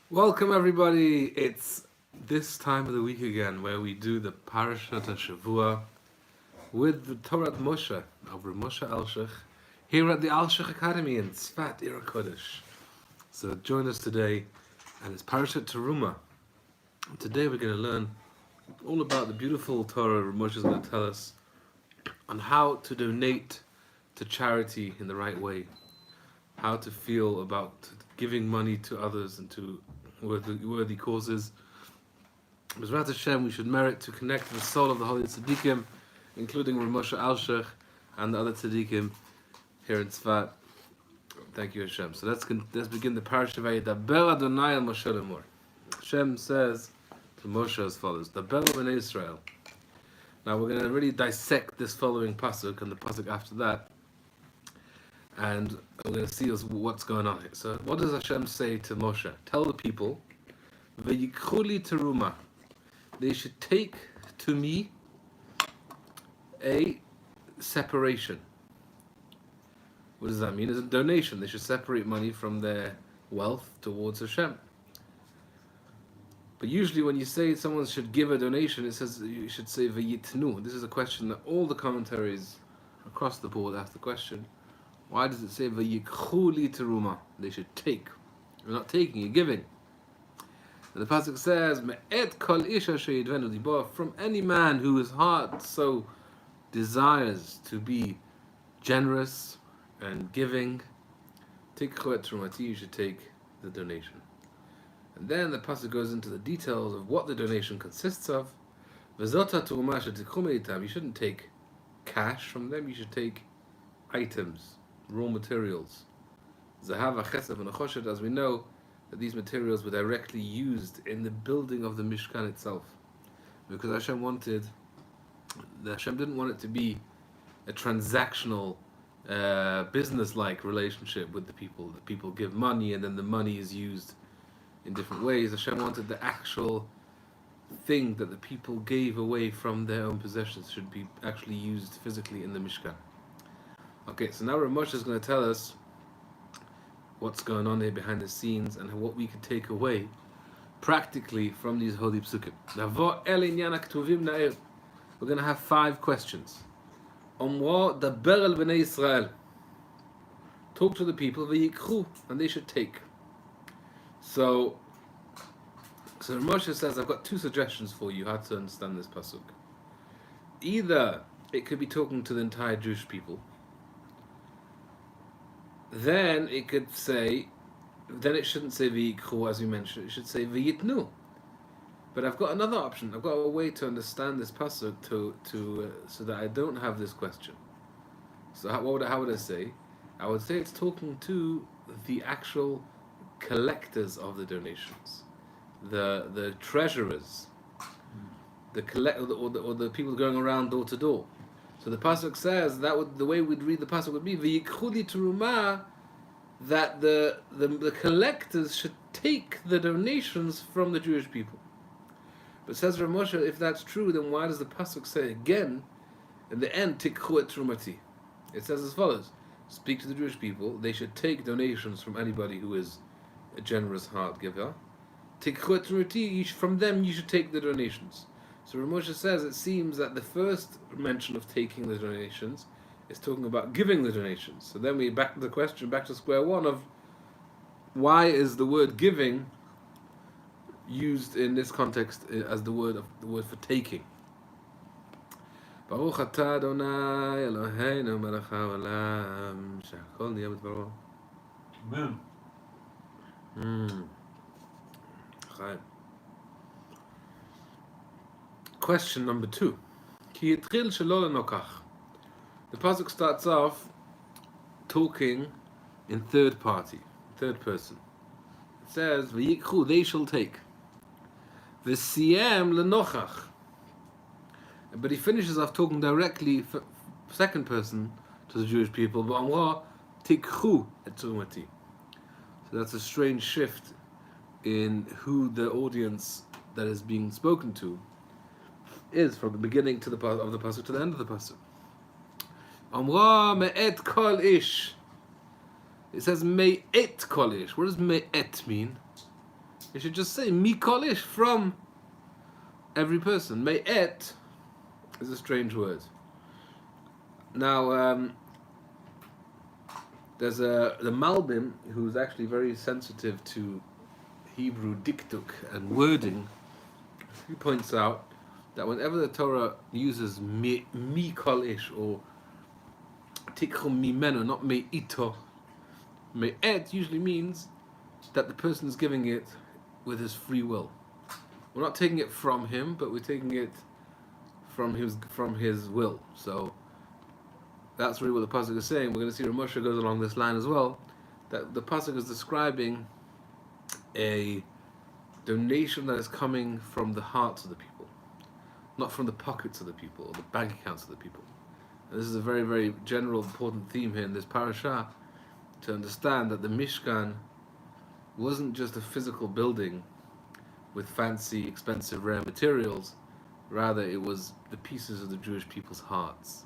Welcome everybody. It's this time of the week again where we do the Parshat Shavua with the Torah Moshe of Musar and Kabalah here at the Alshech Academy in Tzfat Israel. So join us today, and it's Parshat Teruma. Today we're going to learn all about the beautiful Torah Moshe is going to tell us on how to donate to charity in the right way, how to feel about giving money to others and to worthy causes. Musar Hashem, we should merit to connect the soul of the Holy Tzaddikim, including Holy Alshech and the other Tzaddikim here in Tzfat. Thank you, Hashem. So let's begin the Parshat. Vayidaber Adonai el Moshe lemor. Hashem says to Moshe as follows: Daber b'nei Israel. Now we're going to really dissect this following pasuk and the pasuk after that, and we're going to see what's going on here. So what does Hashem say to Moshe? Tell the people, V'yikchu li teruma. They should take to me a separation. What does that mean? It's a donation. They should separate money from their wealth towards Hashem. But usually when you say someone should give a donation, it says you should say v'yitnu. This is a question that all the commentaries across the board ask the question. Why does it say v'yikchu li teruma? They should take. You're not taking, you're giving. And the pasuk says, Me'et kol isha sheyidvenu dibah, from any man whose heart so desires to be generous and giving, tikchu et terumati, you should take the donation. And then the pasuk goes into the details of what the donation consists of. V'zota teruma shetikchu meitam. You shouldn't take cash from them, you should take items, raw materials. Zahav, chesed, and choshet, as we know, that these materials were directly used in the building of the Mishkan itself. Because Hashem didn't want it to be a transactional, business-like relationship with the people. The people give money and then the money is used in different ways. Hashem wanted the actual thing that the people gave away from their own possessions should be actually used physically in the Mishkan. Okay, so now Rav Moshe is going to tell us what's going on here behind the scenes and what we can take away practically from these holy psukim. We're going to have 5 questions. Talk to the people, and they should take. So Rav Moshe says, I've got 2 suggestions for you how to understand this pasuk. Either it could be talking to the entire Jewish people. Then it could say, then it shouldn't say v'yikchu as we mentioned, it should say v'yitnu. But I've got another option. I've got a way to understand this pasuk so that I don't have this question. So how would I say? I would say it's talking to the actual collectors of the donations, the treasurers, the people going around door to door. So the pasuk says the way we'd read the pasuk would be v'yikchu li teruma, that the collectors should take the donations from the Jewish people. But says Rav Moshe, if that's true, then why does the pasuk say again in the end tikchu et terumati? It says as follows: speak to the Jewish people, they should take donations from anybody who is a generous heart giver. Tikchu et terumati, from them you should take the donations. So Rav Moshe says it seems that the first mention of taking the donations is talking about giving the donations. So then we back to the question, back to square one of why is the word giving used in this context as the word for taking. Baruch atah Adonai Eloheinu melech haolam shehakol niyeh b'dvaro. Amen. Chaim. Question number 2. Ki yitril shelo lenokach. The pasuk starts off talking in third person. It says, "V'yikchu," they shall take. V'siyem lenochach. But he finishes off talking directly, second person, to the Jewish people. V'amra tikchu et terumati. So that's a strange shift in who the audience that is being spoken to is, from the beginning to the of the pasuk to the end of the pasuk. Amra me'et kol ish. It says me'et kol ish. What does me'et mean? It should just say mi kol ish, from every person. Me'et is a strange word. Now, there's the Malbim, who's actually very sensitive to Hebrew diktuk and wording. He points out that whenever the Torah uses mi kol ish or tikchu mimenu, not me ito, me'et usually means that the person is giving it with his free will. We're not taking it from him, but we're taking it from his will. So that's really what the pasuk is saying. We're going to see Rav Moshe goes along this line as well, that the pasuk is describing a donation that is coming from the hearts of the people, not from the pockets of the people or the bank accounts of the people. And this is a very, very general, important theme here in this parasha, to understand that the Mishkan wasn't just a physical building with fancy, expensive, rare materials. Rather, it was the pieces of the Jewish people's hearts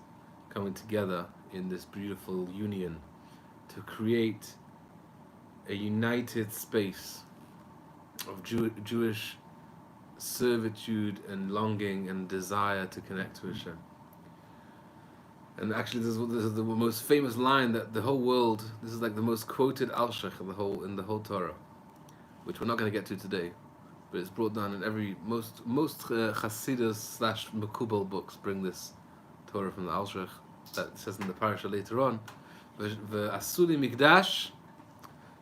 coming together in this beautiful union to create a united space of Jewish servitude and longing and desire to connect to Hashem. And actually, this is the most famous line that the whole world. This is like the most quoted Alshech in the whole Torah, which we're not going to get to today, but it's brought down in most Hassidus / Mekubal books bring this Torah from the Alshech that says in the Parshat later on, "V'asuli mikdash,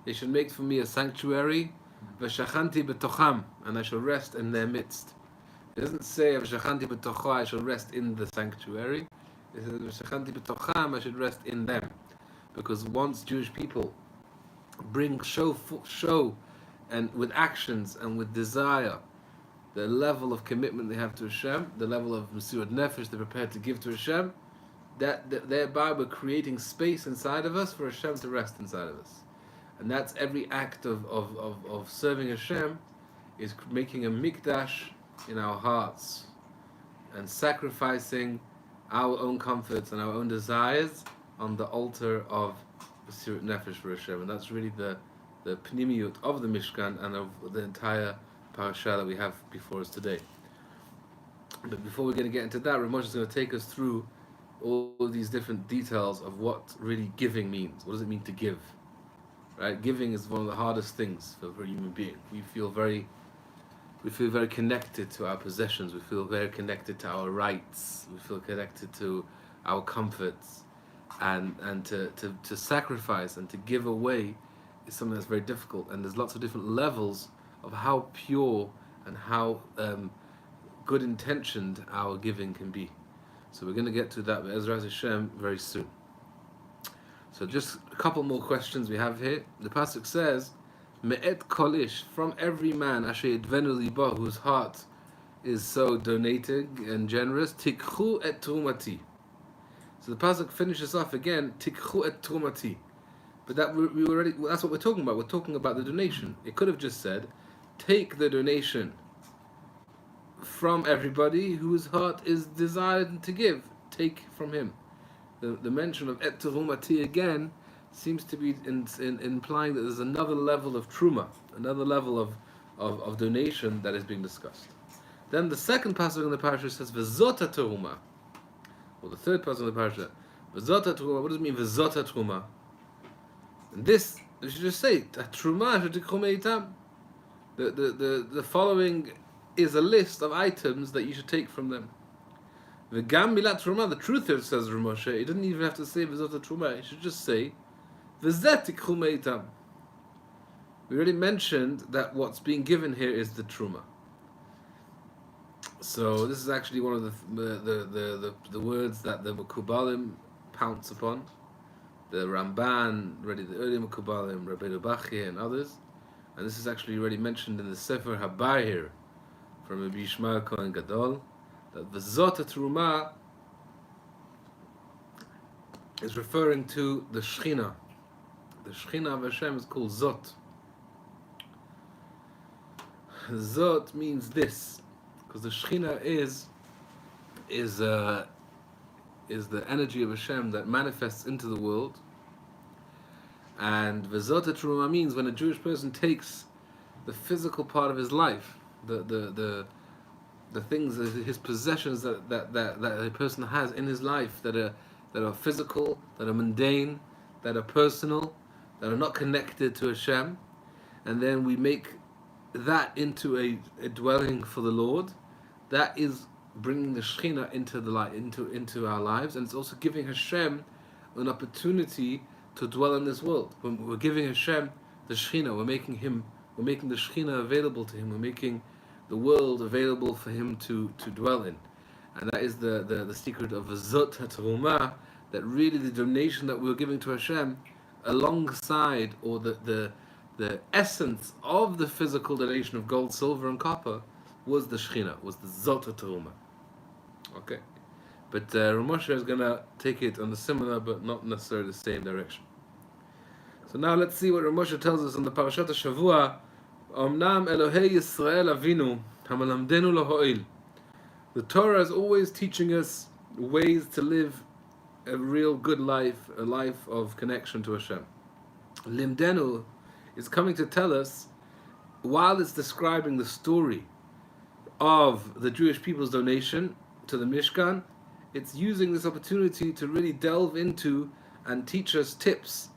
they should make for me a sanctuary, v'shachanti b'tocham, and I shall rest in their midst." It doesn't say v'shachanti b'tocha, I shall rest in the sanctuary. It says v'shachanti b'tocham, I should rest in them, because once Jewish people show and with actions and with desire the level of commitment they have to Hashem, the level of Musar and Nefesh they're prepared to give to Hashem, that thereby we're creating space inside of us for Hashem to rest inside of us. And that's every act of serving Hashem, is making a mikdash in our hearts and sacrificing our own comforts and our own desires on the altar of Musar Nefesh for Hashem. And that's really the pnimiyut of the Mishkan and of the entire parasha that we have before us today. But before we're going to get into that, Rav Moshe is going to take us through all these different details of what really giving means. What does it mean to give? Right? Giving is one of the hardest things for a human being. We feel very connected to our possessions. We feel very connected to our rights. We feel connected to our comforts, and to sacrifice and to give away is something that's very difficult. And there's lots of different levels of how pure and how good intentioned our giving can be. So we're going to get to that with Ezra Hashem very soon. So just a couple more questions we have here. The pasuk says, "Me'et kolish, from every man asher yidvenu libo, whose heart is so donating and generous, tikchu et terumati." So the pasuk finishes off again, tikchu et terumati. But that that's what we're talking about. We're talking about the donation. It could have just said, take the donation from everybody whose heart is desired to give. Take from him. The mention of et terumati again seems to be implying that there's another level of truma, another level of donation that is being discussed. Then the second pasuk in the parasha says v'zota teruma, or the third pasuk in the parasha, v'zota teruma. What does it mean v'zota teruma? And this, you should just say truma shetikchu meitam. The following is a list of items that you should take from them. V'gam milat truma. The truth is, says Rav Moshe, he didn't even have to say v'zota truma. He should just say v'zeh tikchu meitam. We already mentioned that what's being given here is the truma. So this is actually one of the words that the Mekubalim pounce upon. The Ramban, already the early Mekubalim, Rabbeinu Bachya and others. And this is actually already mentioned in the Sefer Habayir from Rabbi Yishmael Kohen Gadol, that the Zot Teruma is referring to the Shechina. The Shechina of Hashem is called Zot. Zot means this, because the Shechina is the energy of Hashem that manifests into the world. And V'zot Teruma means when a Jewish person takes the physical part of his life, the things, his possessions that a person has in his life that are physical, that are mundane, that are personal, that are not connected to Hashem, and then we make that into a dwelling for the Lord. That is bringing the Shechina into the light, into our lives, and it's also giving Hashem an opportunity to dwell in this world. When we're giving Hashem the Shechina, we're making the Shechina available to Him. We're making the world available for Him to dwell in, and that is the secret of Zot HaTeruma. That really the donation that we're giving to Hashem, alongside, or the essence of the physical donation of gold, silver, and copper, was the Shechina, was the Zot HaTeruma. Okay, but Rav Moshe is going to take it on a similar but not necessarily the same direction. So now let's see what Rav Moshe tells us on the Parshat Shavua. Omnam Elohei Yisrael Avinu Hamalamdenu Lohoil. The Torah is always teaching us ways to live a real good life, a life of connection to Hashem. Limdenu is coming to tell us, while it's describing the story of the Jewish people's donation to the Mishkan, it's using this opportunity to really delve into and teach us tips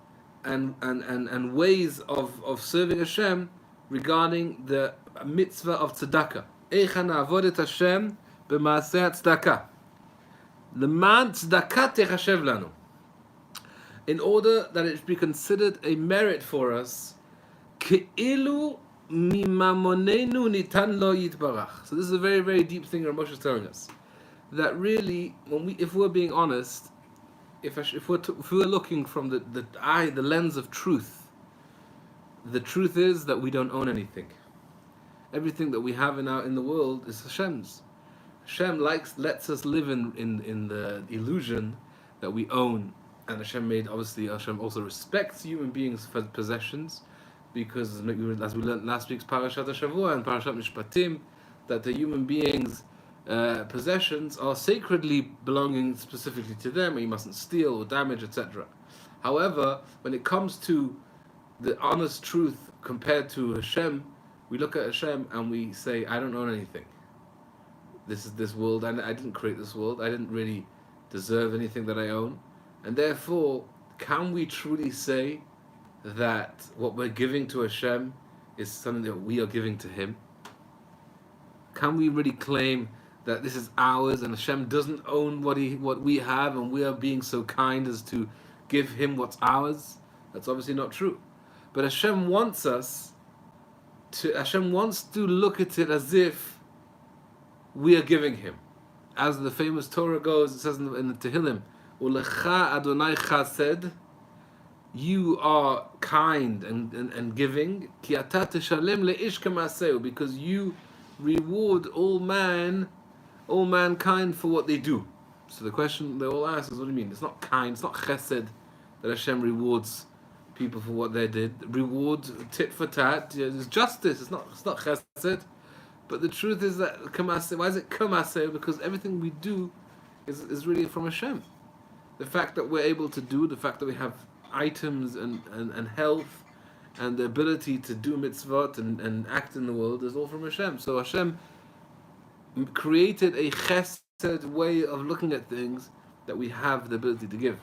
and ways of serving Hashem regarding the mitzvah of tzedakah. Eicha na'avod et Hashem b'maaseh tzedakah. L'man tzedakah techashev lanu. In order that it be considered a merit for us, ke'ilu mimamonenu nitan lo yitbarach. So this is a very, very deep thing Rav Moshe is telling us. That really, if we're being honest, if we're looking from the lens of truth, the truth is that we don't own anything. Everything that we have in the world is Hashem's. Hashem lets us live in the illusion that we own, and Hashem also respects human beings for possessions, because as we learned last week's Parashat Shavua and Parashat Mishpatim, that the human beings' possessions are sacredly belonging specifically to them, and you mustn't steal or damage, etc. However, when it comes to the honest truth compared to Hashem, we look at Hashem and we say, I don't own anything. This is this world, and I didn't create this world. I didn't really deserve anything that I own. And therefore, can we truly say that what we're giving to Hashem is something that we are giving to Him? Can we really claim that this is ours and Hashem doesn't own what we have, and we are being so kind as to give Him what's ours? That's obviously not true. But Hashem wants to look at it as if we are giving Him. As the famous Torah goes, it says in the Tehillim, Ulecha Adonai Chased, you are kind and giving, Ki ata teshalem leish k'maaseu, because you reward all mankind for what they do. So the question they all ask is, what do you mean? It's not kind, it's not chesed that Hashem rewards people for what they did. Reward tit for tat, it's justice, it's not chesed. But the truth is that k'maaseu, why is it k'maaseu? Because everything we do is really from Hashem. The fact that we're able to do, the fact that we have items and health and the ability to do mitzvot and act in the world is all from Hashem. So Hashem created a chesed way of looking at things that we have the ability to give.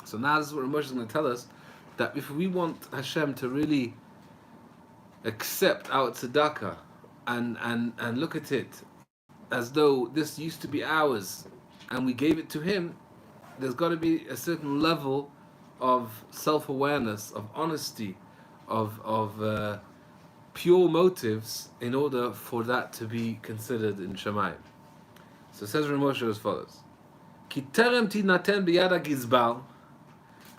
So now this is what Rav Moshe is going to tell us, that if we want Hashem to really accept our tzedakah and look at it as though this used to be ours and we gave it to Him, there's got to be a certain level of self-awareness, of honesty, of pure motives in order for that to be considered in Shamayim. So it says Rav Moshe as follows: Ki terem tinaten biyad hagizbar.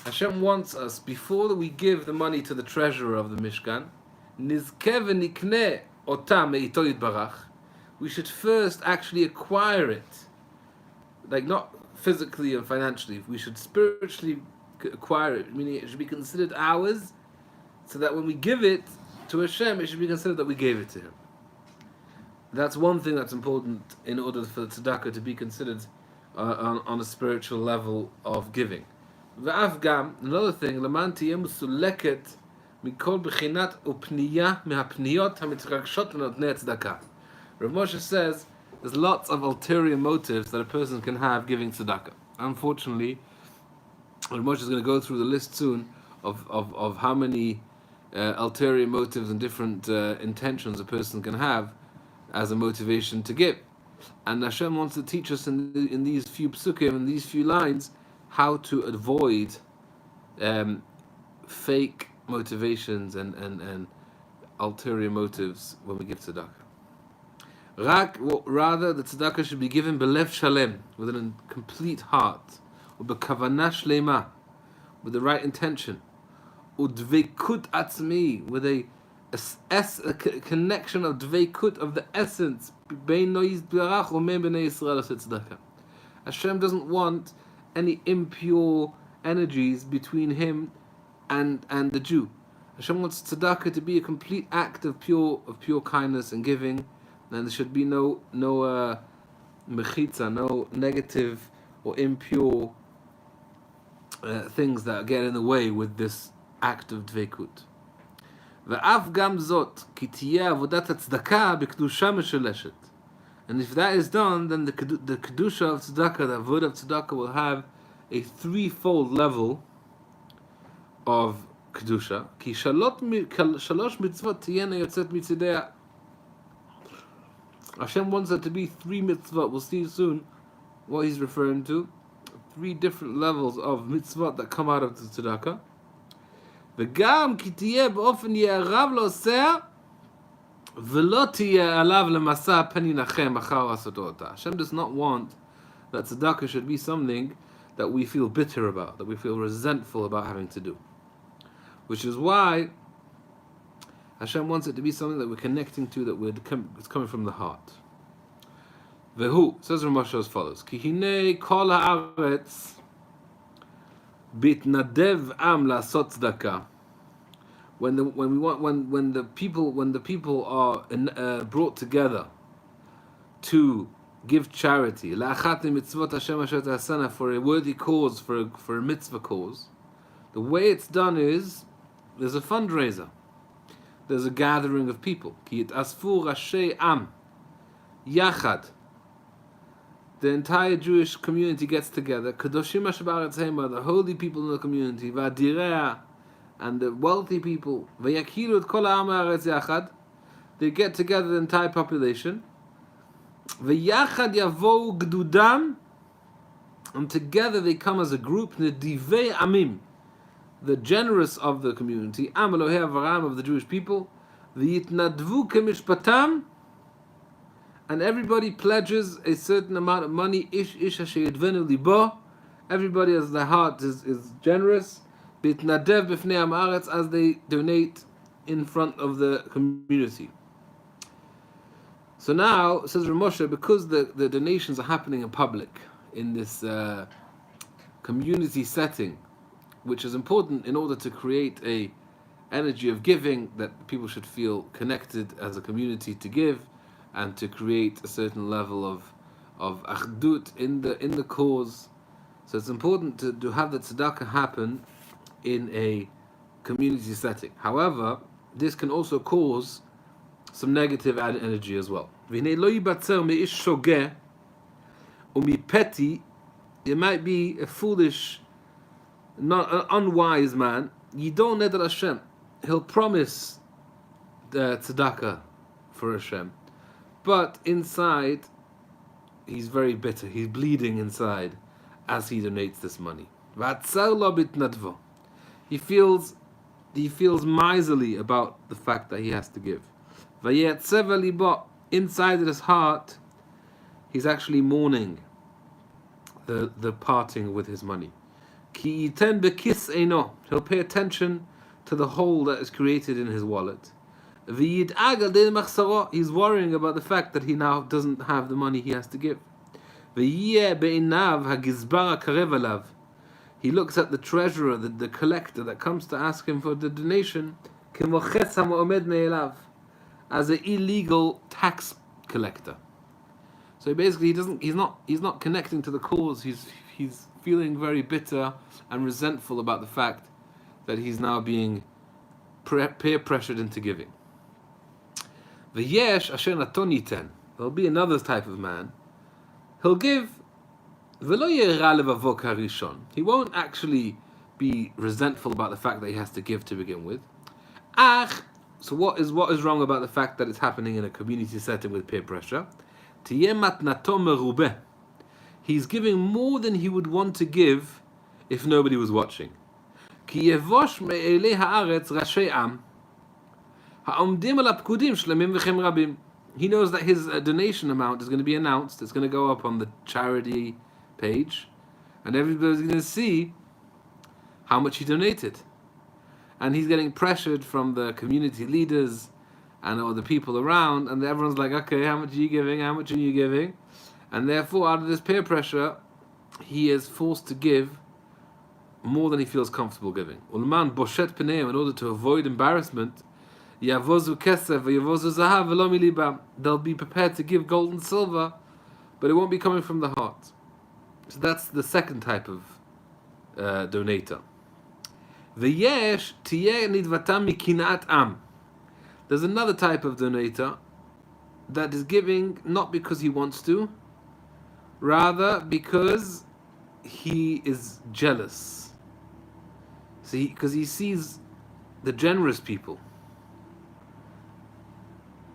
Hashem wants us, before we give the money to the treasurer of the Mishkan, nizke v'nikne ota me'ito yitbarach, we should first actually acquire it. Like, not physically and financially. We should spiritually acquire it, meaning it should be considered ours, so that when we give it to Hashem, it should be considered that we gave it to Him. That's one thing that's important in order for the tzedakah to be considered on a spiritual level of giving. V'afgam, another thing, leman tiyeh musuleket mikol b'chinat upniya mehapniyot hamitrakshot lenotnei tzedakah. Rav Moshe says there's lots of ulterior motives that a person can have giving tzedakah. Unfortunately, Rav Moshe is going to go through the list soon of how many ulterior motives and different intentions a person can have as a motivation to give. And Hashem wants to teach us in these few psukim, in these few lines, how to avoid fake motivations and ulterior motives when we give tzedakah. Rather, the tzedakah should be given belev shalem, with a complete heart, or b'kavanah shlema, with the right intention, udveikut atzmi, with a connection of dveikut, of the essence. Hashem doesn't want any impure energies between him and the Jew. Hashem wants tzedakah to be a complete act of pure kindness and giving, and there should be no mechitza, no negative or impure things that get in the way with this act of dveikut. ואף גם זאת, כי תהיה עבודת הצדקה בקדושה משולשת. And if that is done, then the kedusha of tzedakah, the avodah of tzedakah, will have a threefold level of kedusha. כי שלוש מצוות תהיינה יוצאת מצדיה. Hashem wants there to be 3 mitzvot. We'll see soon what he's referring to. 3 different levels of mitzvot that come out of the tzedakah. וגם כי תהיה באופן יערב לעושה ולא תהיה עליו למסע פן ינחם אחר עשותו אותה. Hashem does not want that tzedakah should be something that we feel bitter about, that we feel resentful about having to do. Which is why Hashem wants it to be something that we're connecting to, that it's coming from the heart. Vehu, says Rav Moshe as follows: Ki hinei kol haaretz bitnadev am la'asot tzedakah. When the people are brought together to give charity, la'achat mitzvot Hashem asher ta'asana, for a worthy cause, for a mitzvah cause, the way it's done is there's a fundraiser, there's a gathering of people. Ki yit'asfu rashei am yachad. The entire Jewish community gets together. Kadoshim asher ba'aretz hema, the holy people in the community, va'direi, and the wealthy people, v'yakilu et kol ha'am ha'aretz yachad, they get together the entire population. V'yachad yavou gdudam, and together they come as a group. Nedivei amim, the generous of the community, am Elohei Avraham, of the Jewish people. V'yitnadvu kemishpatam, and everybody pledges a certain amount of money. Ish asher yidvenu libo, everybody as their heart is generous. Bitnadev b'fnei am haaretz, as they donate in front of the community. So now, says Rav Moshe, because the donations are happening in public, in this community setting, which is important in order to create a energy of giving, that people should feel connected as a community to give, and to create a certain level of achdut in the cause. So it's important to have the tzedakah happen in a community setting. However, this can also cause some negative energy as well. It might be a foolish, not an unwise man. Yidon neder Hashem, he'll promise the tzedakah for Hashem, but inside he's very bitter. He's bleeding inside as he donates this money. He feels miserly about the fact that he has to give. Inside his heart, he's actually mourning the parting with his money. He'll pay attention to the hole that is created in his wallet. He's worrying about the fact that he now doesn't have the money he has to give. He looks at the treasurer, the collector that comes to ask him for the donation, as an illegal tax collector. So basically, he's not connecting to the cause. He's feeling very bitter and resentful about the fact that he's now being peer pressured into giving. V'yesh asher naton yiten. There'll be another type of man. He'll give. V'lo yera levavo karishon. He won't actually be resentful about the fact that he has to give to begin with. Ach. So what is wrong about the fact that it's happening in a community setting with peer pressure? Tiyeh matnato merubeh. He's giving more than he would want to give if nobody was watching. Ki yevosh me'elei haaretz rashei am. He knows that his donation amount is going to be announced. It's going to go up on the charity page, and everybody's going to see how much he donated. And he's getting pressured from the community leaders and all the people around, and everyone's like, okay, how much are you giving? How much are you giving? And therefore, out of this peer pressure, he is forced to give more than he feels comfortable giving. In order to avoid embarrassment, they'll be prepared to give gold and silver, but it won't be coming from the heart. So that's the second type of donator. There's another type of donator that is giving not because he wants to, rather because he is jealous. See, because he sees the generous people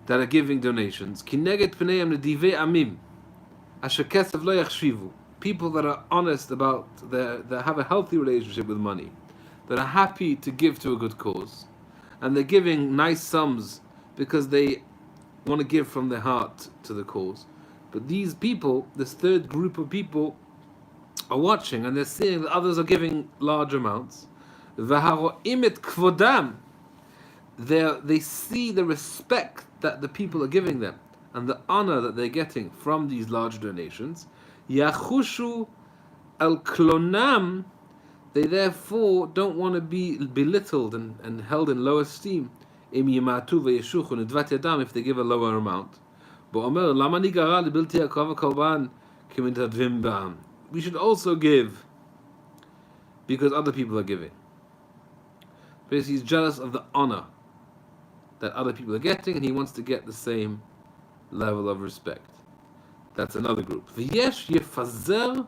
that are giving donations. People that are honest about that have a healthy relationship with money, that are happy to give to a good cause, and they're giving nice sums because they want to give from their heart to the cause. But these people, this third group of people, are watching and they're seeing that others are giving large amounts. They see the respect that the people are giving them and the honor that they're getting from these large donations. Yachushu al klonam. They therefore don't want to be belittled and held in low esteem. If they give a lower amount. We should also give because other people are giving. Because he's jealous of the honor that other people are getting, and he wants to get the same level of respect. That's another group. V'yesh yefazer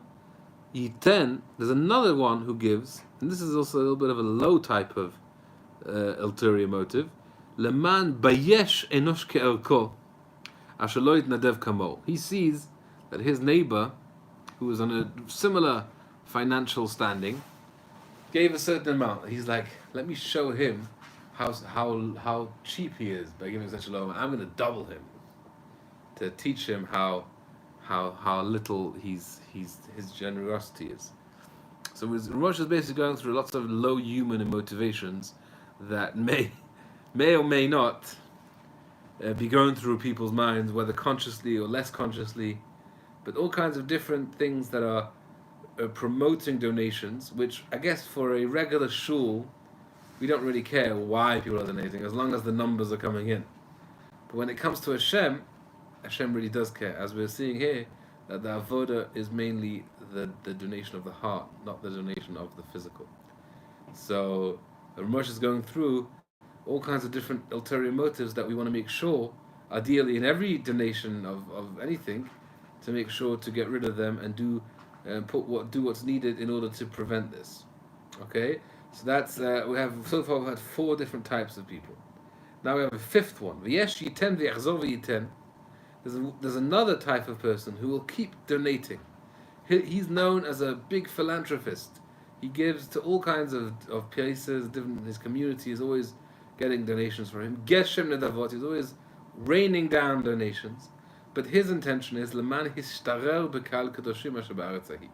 yiten. There's another one who gives, and this is also a little bit of a low type of ulterior motive. Leman bayesh enosh ke'elko asher lo yitnadev kamo. He sees that his neighbor, who was on a similar financial standing, gave a certain amount. He's like, let me show him how cheap he is by giving such a low amount. I'm going to double him to teach him how little his generosity is. So Rosh is basically going through lots of low human motivations that may or may not be going through people's minds, whether consciously or less consciously, but all kinds of different things that are promoting donations, which I guess for a regular shul, we don't really care why people are donating, as long as the numbers are coming in. But when it comes to Hashem really does care, as we're seeing here, that the avoda is mainly the donation of the heart, not the donation of the physical. So Ramosh is going through all kinds of different ulterior motives that we want to make sure, ideally in every donation of anything, to make sure to get rid of them and do what's needed in order to prevent this. Okay, so that's we have so far we've had 4 different types of people. Now we have a 5th one. V'yesh yiten v'yachzor v'yiten. There's another type of person who will keep donating. He's known as a big philanthropist. He gives to all kinds of places. His community is always getting donations from him. Geshem nedavot. He's always raining down donations. But his intention is leman hishtarer bekal kadoshim asher ba'aretz hahi,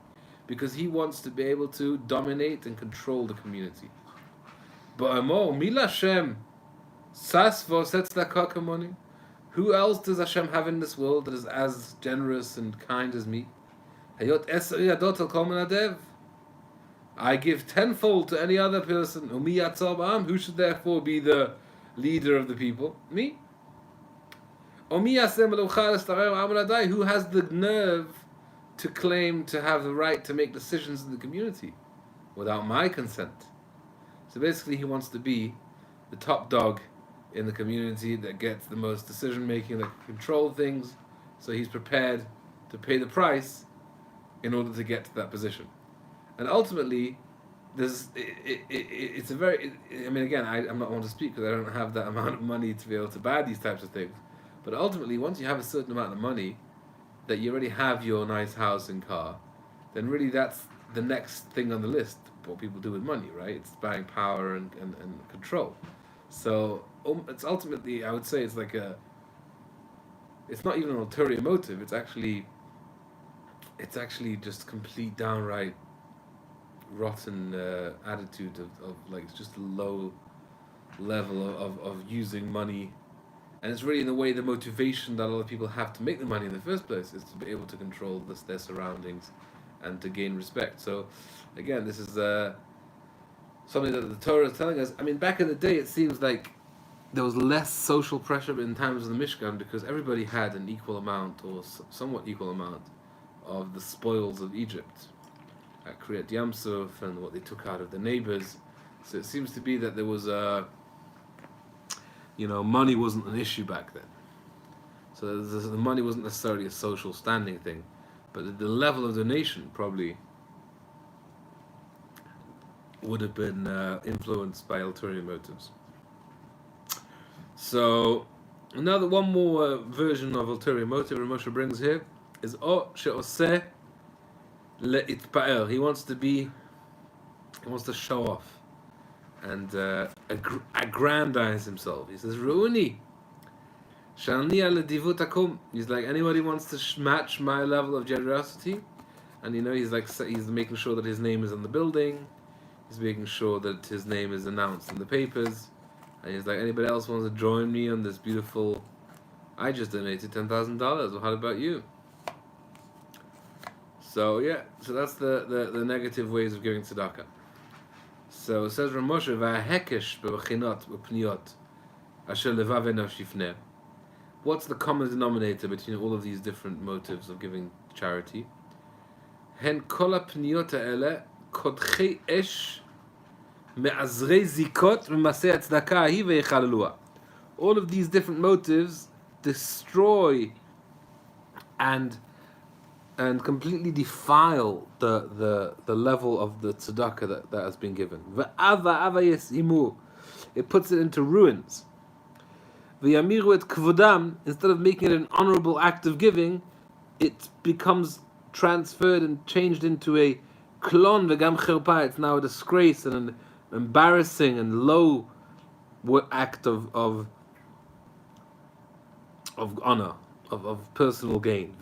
because he wants to be able to dominate and control the community. Ba'amor mila Hashem Sas v'osetz money. Who else does Hashem have in this world that is as generous and kind as me? Hayot eser yadot al kol menadev. I give tenfold to any other person. Umi yatzar ba'am. Who should therefore be the leader of the people? Me. Who has the nerve to claim to have the right to make decisions in the community without my consent? So basically he wants to be the top dog in the community that gets the most decision making, that can control things, so he's prepared to pay the price in order to get to that position. And ultimately, it's a very, I mean, again, I'm not one to speak because I don't have that amount of money to be able to buy these types of things. But ultimately, once you have a certain amount of money, that you already have your nice house and car, then really that's the next thing on the list, what people do with money, right? It's buying power and control. So it's ultimately, I would say, it's like it's not even an ulterior motive. It's actually just complete downright rotten attitude of like it's just a low level of using money, and it's really in a way the motivation that a lot of people have to make the money in the first place is to be able to control their surroundings and to gain respect. So again, this is something that the Torah is telling us. I mean, back in the day, it seems like there was less social pressure in times of the Mishkan because everybody had an equal amount or somewhat equal amount of the spoils of Egypt at Kriyat Yamsuf and what they took out of the neighbors. So it seems to be that there was money wasn't an issue back then. So the money wasn't necessarily a social standing thing, but the level of donation probably would have been influenced by ulterior motives. So one more version of ulterior motive Moshe brings here is she'oseh le'itpa'er. He wants to show off and aggrandize himself. He says, Ru'uni, sha'ani le'divut akum. He's like, anybody wants to match my level of generosity? And he's making sure that his name is on the building. He's making sure that his name is announced in the papers. And he's like, anybody else wants to join me on this beautiful, I just donated $10,000. Well, how about you? So that's the negative ways of giving tzedakah. So it says Ramoshe, "Va'hekesh b'bachinot u'pniot asher levav enosh yifneh." What's the common denominator between all of these different motives of giving charity? Hen kol ha'pniot ha'ele kodchei esh me'azrei zikot v'masei tzedakah hahi ve'yechalelua. All of these different motives destroy and completely defile the level of the tzedakah that has been given. It puts it into ruins. Instead of making it an honorable act of giving, it becomes transferred and changed into a klon v'gam cherpa. It's now a disgrace and an embarrassing and low act of honor. Of personal gain.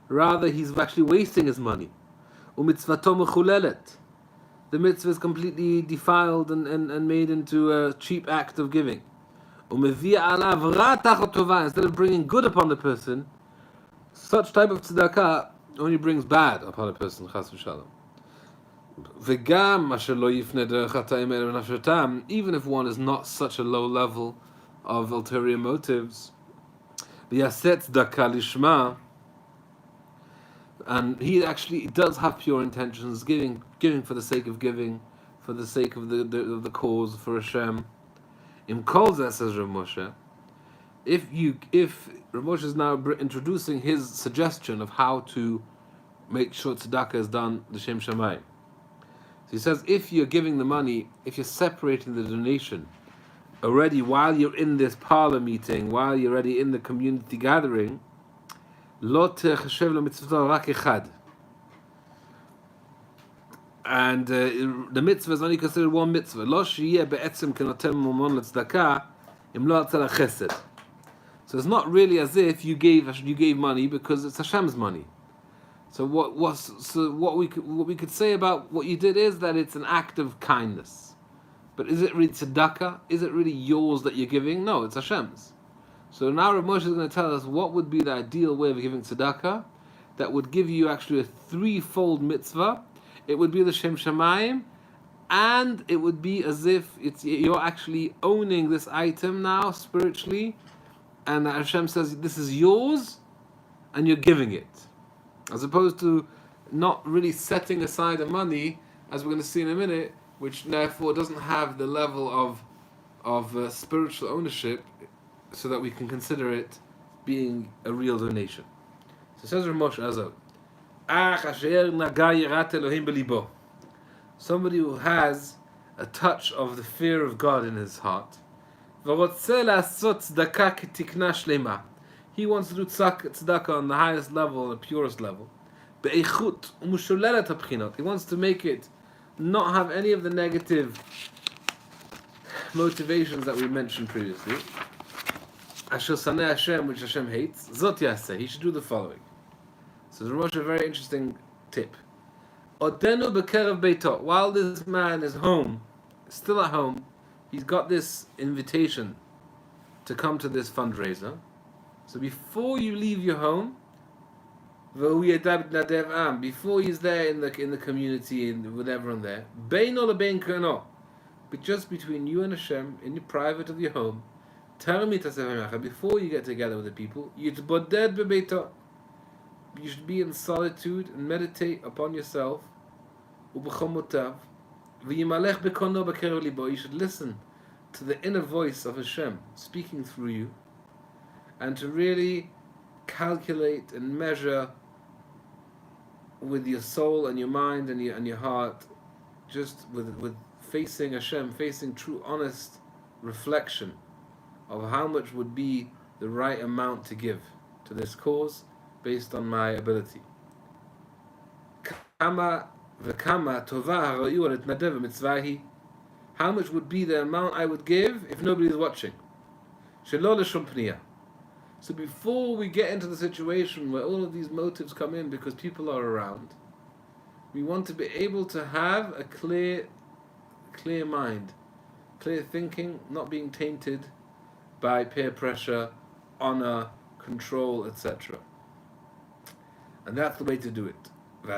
Rather, he's actually wasting his money. The mitzvah is completely defiled and made into a cheap act of giving. Instead of bringing good upon the person, such type of tzedakah only brings bad upon a person. Even if one is not such a low level of ulterior motives, and he actually does have pure intentions, giving for the sake of giving, for the sake of the cause for Hashem. Im kol zeh, says Rav Moshe, if Rav Moshe is now introducing his suggestion of how to make sure tzedakah is done l'shem shamayim. So he says, if you're giving the money, if you're separating the donation already while you're in this parlor meeting, while you're already in the community gathering, lo techashev lemitzvah rak echad. And the mitzvah is only considered one mitzvah. Lo sheyeh be'etzem kenotem momon letzedakah im lo atzal chesed. So it's not really as if you gave money because it's Hashem's money. So what we could say about what you did is that it's an act of kindness. But is it really tzedakah? Is it really yours that you're giving? No, it's Hashem's. So now Rav Moshe is going to tell us what would be the ideal way of giving tzedakah that would give you actually a threefold mitzvah. It would be the Shem Shamayim, and it would be as if you're actually owning this item now spiritually, and Hashem says this is yours, and you're giving it, as opposed to not really setting aside the money, as we're going to see in a minute, which therefore doesn't have the level of spiritual ownership, so that we can consider it being a real donation. So says Rav Moshe Azov, somebody who has a touch of the fear of God in his heart, he wants to do tzedakah on the highest level, the purest level. He wants to make it not have any of the negative motivations that we mentioned previously. Asher Saneh Hashem, which Hashem hates. Zot Yaseh, he should do the following. So Rav Moshe, a very interesting tip. Odenu b'kerev beito. While this man is home, still at home, he's got this invitation to come to this fundraiser. So before you leave your home, before he's there in the community and with everyone there, beino lebein kerno, but just between you and Hashem, in the private of your home, before you get together with the people, you should be in solitude and meditate upon yourself. You should listen to the inner voice of Hashem speaking through you, and to really calculate and measure with your soul and your mind and your heart, just with facing Hashem, facing true honest reflection of how much would be the right amount to give to this cause based on my ability. How much would be the amount I would give if nobody is watching? So before we get into the situation where all of these motives come in because people are around, we want to be able to have a clear mind, clear thinking, not being tainted by peer pressure, honor, control, etc. And that's the way to do it. The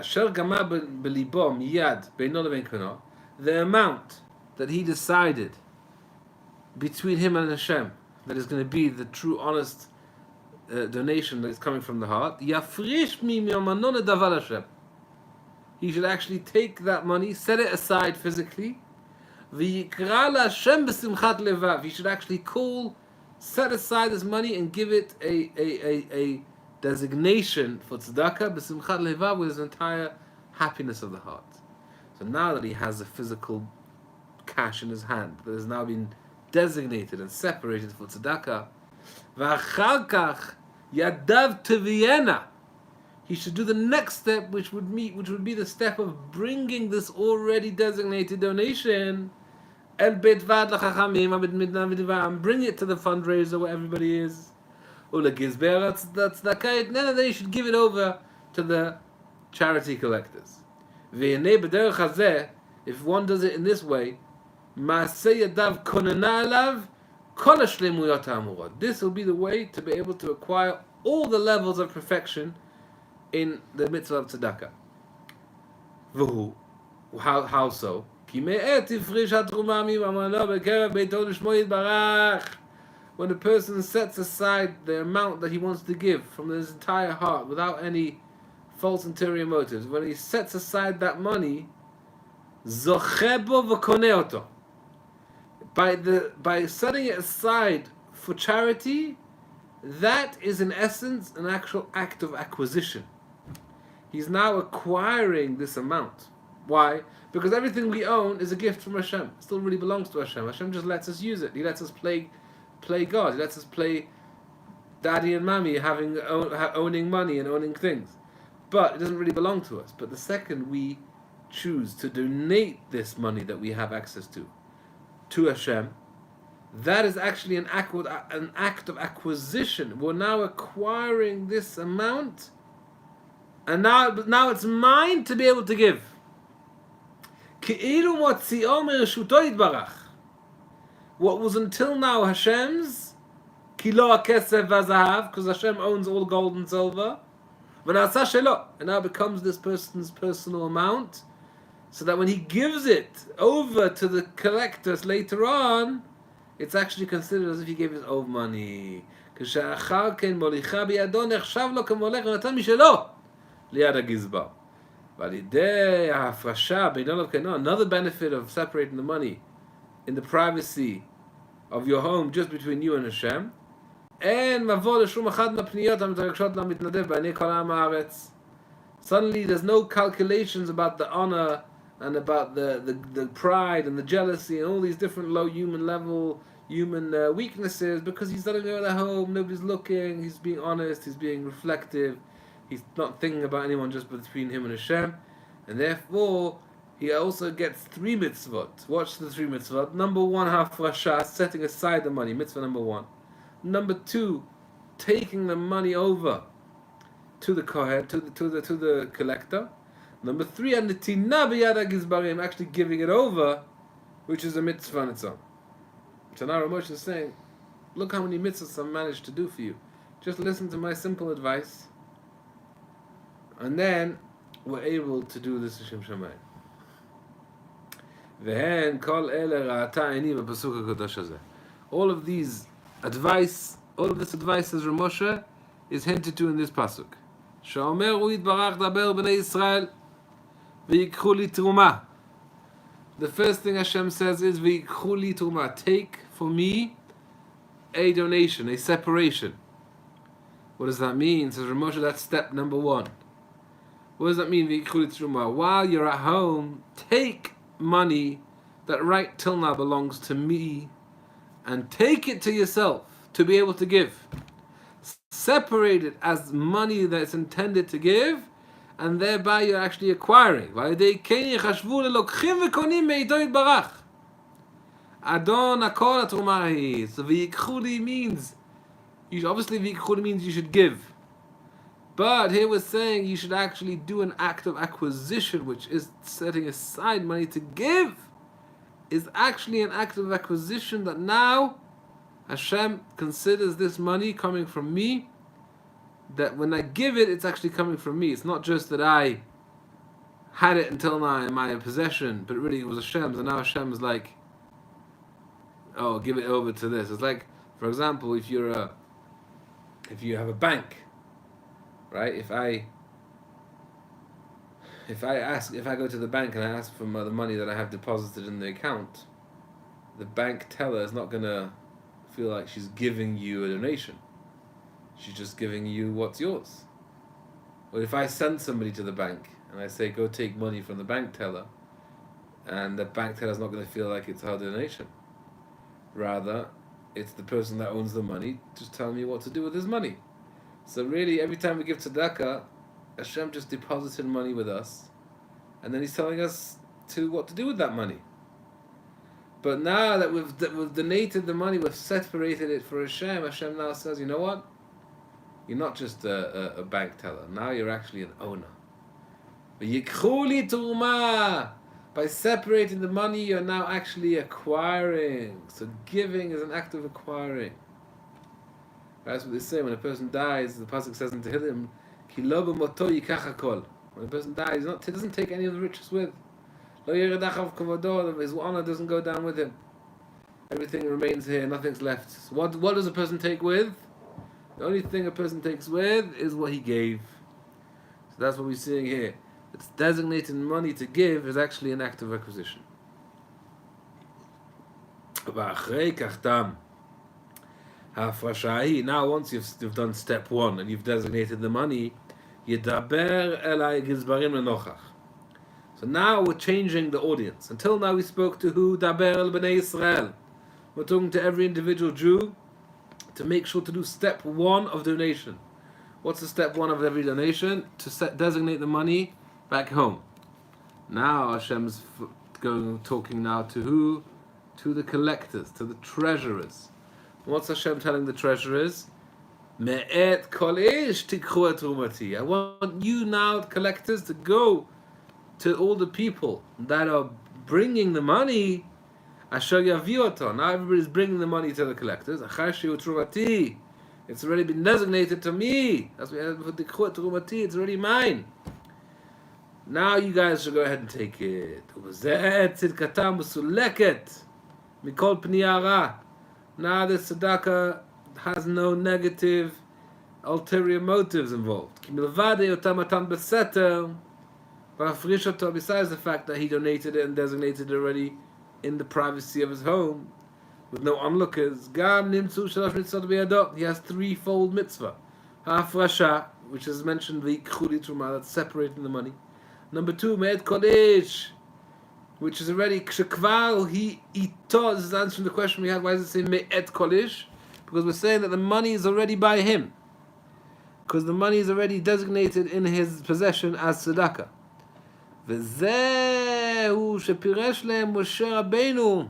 amount that he decided between him and Hashem that is going to be the true honest donation that is coming from the heart, he should actually take that money, set it aside physically. He should actually set aside this money and give it a designation for tzedakah b'simchat levav, with his entire happiness of the heart. So now that he has the physical cash in his hand that has now been designated and separated for tzedakah, v'achar kach yadav teviena, he should do the next step, which would be the step of bringing this already designated donation and bring it to the fundraiser where everybody is. Then you should give it over to the charity collectors. If one does it in this way, this will be the way to be able to acquire all the levels of perfection in the mitzvah of tzedakah. How so? When a person sets aside the amount that he wants to give from his entire heart without any false interior motives, when he sets aside that money, by setting it aside for charity, that is in essence an actual act of acquisition. He's now acquiring this amount. Why? Because everything we own is a gift from Hashem. It still really belongs to Hashem. Hashem just lets us use it. He lets us play God. He lets us play daddy and mommy, owning money and owning things. But it doesn't really belong to us. But the second we choose to donate this money that we have access to Hashem, that is actually an act of acquisition. We're now acquiring this amount, and now it's mine to be able to give. what was until now Hashem's, Kilo Kesef Vazahav, because Hashem owns all gold and silver, and now it becomes this person's personal amount, so that when he gives it over to the collectors later on, it's actually considered as if he gave his own money. Another benefit of separating the money in the privacy of your home, just between you and Hashem. Suddenly there's no calculations about the honor and about the pride and the jealousy and all these different low human weaknesses, because he's letting go at home, nobody's looking, he's being honest, he's being reflective, he's not thinking about anyone, just between him and Hashem. And therefore he also gets 3 mitzvot. Watch the 3 mitzvot. Number 1, hafrasha, setting aside the money, mitzvah number 1. Number 2, taking the money over to the kohen, to the collector. Number 3, and the tina b'yad gizbarim, actually giving it over, which is a mitzvah on its own. So now Ramosh is saying, look how many mitzvahs I've managed to do for you. Just listen to my simple advice, and then we're able to do this Hashem Shamayim. V'hen kol ele ra'ata ini b'pasuk hakadosh hazeh. All of this advice, as Ramosha, is hinted to in this pasuk. Sha'omer hu yitbarach daber b'nei Yisrael v'yikchu li teruma. The first thing Hashem says is v'yikchu li teruma. Take for me a donation, a separation. What does that mean? Says Ramosha, that's step number 1. What does that mean? V'yikchu li teruma. While you're at home, take money that right till now belongs to me and take it to yourself to be able to give. Separate it as money that's intended to give, and thereby you're actually acquiring. Adon akol atruma. So v'yikchuli means, obviously v'yikchuli means you should give. But here we're saying you should actually do an act of acquisition, which is setting aside money to give, is actually an act of acquisition that now Hashem considers this money coming from me, that when I give it, it's actually coming from me. It's not just that I had it until now in my possession, but really it was Hashem's, and now Hashem is like, oh, give it over to this. It's like, for example, if you have a bank, right? If I go to the bank and I ask for the money that I have deposited in the account, the bank teller is not gonna feel like she's giving you a donation. She's just giving you what's yours. Or if I send somebody to the bank and I say, go take money from the bank teller, and the bank teller is not going to feel like it's her donation. Rather, it's the person that owns the money just telling me what to do with his money. So really, every time we give tzedakah, Hashem just deposited money with us, and then He's telling us what to do with that money. But now that we've donated the money, we've separated it for Hashem, Hashem now says, you know what? You're not just a bank teller. Now you're actually an owner. By separating the money, you're now actually acquiring. So giving is an act of acquiring. That's what they say. When a person dies, the pasuk says in Tehillim, when a person dies, he doesn't take any of the riches with. His honor doesn't go down with him. Everything remains here, nothing's left. So what does a person take with? The only thing a person takes with is what he gave. So that's what we're seeing here. It's designated money to give is actually an act of acquisition. Now once you've done step 1 and you've designated the money, so now we're changing the audience. Until now we spoke to who? Daber el b'nei Israel. We're talking to every individual Jew to make sure to do step 1 of donation. What's the step 1 of every donation? To designate the money back home. Now Hashem's talking now to who? To the collectors, to the treasurers. What's Hashem telling the treasurers? Me'et kol ish tikchu et terumati. I want you now, collectors, to go to all the people that are bringing the money Asher Yavioto. Now everybody's bringing the money to the collectors. Achashiu Trumati. It's already been designated to me. That's what we have for the Trumati. It's already mine. Now you guys should go ahead and take it. Now the tzedakah has no negative ulterior motives involved. Besides the fact that he donated it and designated it already in the privacy of his home, with no onlookers, he has threefold mitzvah. Ha'afrasha, which is mentioned, that's separating the money. Number 2, Me'ed Kodesh, which is already Kshekvar, he taught. This is answering the question we had, why does it say Me'ed Kodesh? Because we're saying that the money is already by him. Because the money is already designated in his possession as tzedakah. V'zehu shepiresh lehem Moshe Rabbeinu.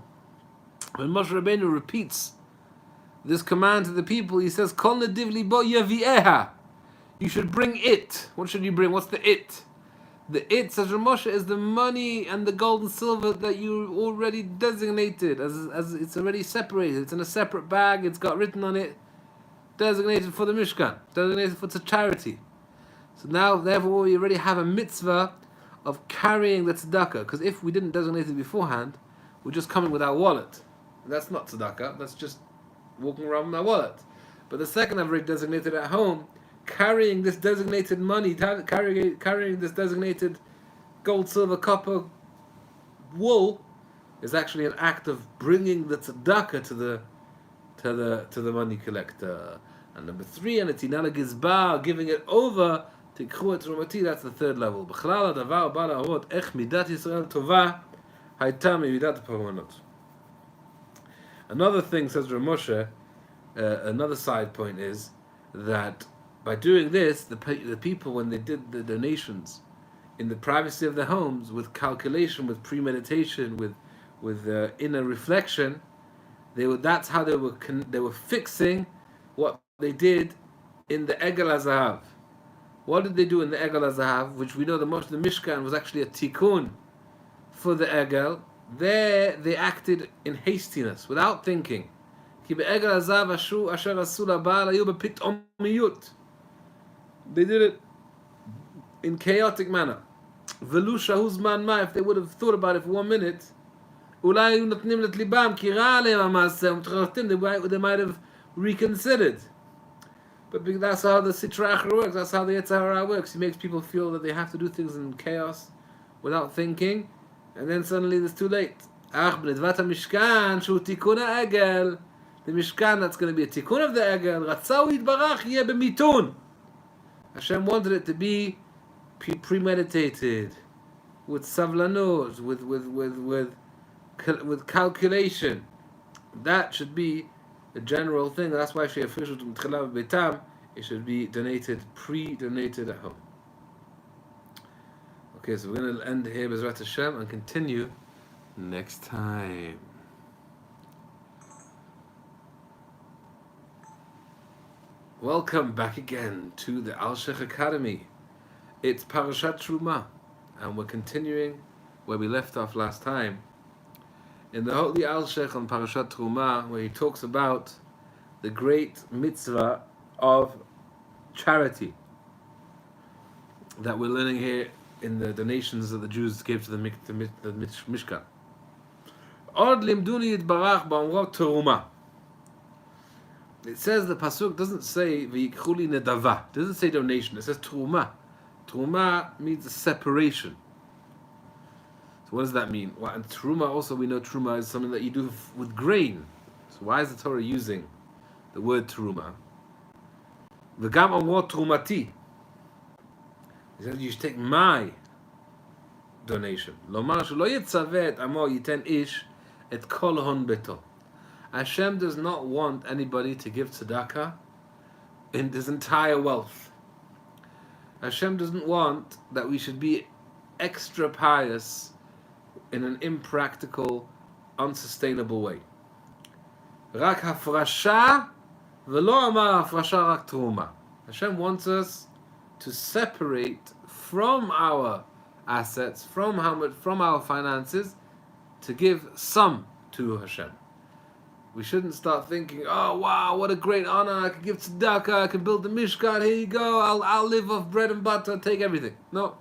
When Moshe Rabbeinu repeats this command to the people, he says, Kol nediv libo yavieha. You should bring it. What should you bring? What's the it? The it, says Moshe, is the money and the gold and silver that you already designated, as it's already separated. It's in a separate bag. It's got written on it, designated for the Mishkan, designated for the charity. So now, therefore, we already have a mitzvah of carrying the tzedakah. Because if we didn't designate it beforehand, we're just coming with our wallet. That's not tzedakah. That's just walking around with our wallet. But the second I've already designated at home, carrying this designated money, carrying this designated gold, silver, copper, wool, is actually an act of bringing the tzedakah to the money collector. And number 3, and etinala gizbar, giving it over to Tzfat Israel. That's the third level. B'chlal hadavar ba la'arot ech midat Yisrael tova hayta midat pamonot. Another thing, says Rav Moshe, another side point is that by doing this, the people, when they did the donations in the privacy of their homes, with calculation, with premeditation, with inner reflection, that's how they were fixing what they did in the Egel HaZahav. What did they do in the Egel HaZahav, which we know the Mishkan was actually a tikkun for the Egel? There they acted in hastiness, without thinking. They did it in chaotic manner. If they would have thought about it for 1 minute, they might have reconsidered. But that's how the Sitra Achra works, that's how the Yetzer Hara works. He makes people feel that they have to do things in chaos, without thinking, and then suddenly it's too late. The Mishkan, that's going to be a tikkun of the Egel. Hashem wanted it to be premeditated, with savlanot, with calculation. That should be a general thing. That's why it should be pre-donated at home. Okay, so we're going to end here, Bezrat Hashem, and continue next time. Welcome back again to the Alshech Academy. It's Parshat Teruma, and we're continuing where we left off last time in the Holy Alshech on Parshat Teruma, where he talks about the great mitzvah of charity that we're learning here in the donations that the Jews gave to the Mishkan. Od limduni yitbarach ba'omro teruma. It says the pasuk doesn't say v'yikhuli nedava. It doesn't say donation. It says teruma. Teruma means a separation. So what does that mean? Well, and teruma also, we know teruma is something that you do with grain. So why is the Torah using the word teruma? V'gam omro terumati. He says you should take my donation. Lomar shelo yitzaveh et amo yiten ish et kol hon beto. Hashem does not want anybody to give tzedakah in his entire wealth. Hashem doesn't want that we should be extra pious in an impractical, unsustainable way. Rak hafrasha v'lo amar hafrasha rak teruma. Hashem wants us to separate from our assets, from our finances, to give some to to Hashem. We shouldn't start thinking, oh wow, what a great honor, I can give tzedakah, I can build the Mishkan, here you go, I'll live off bread and butter, take everything. No.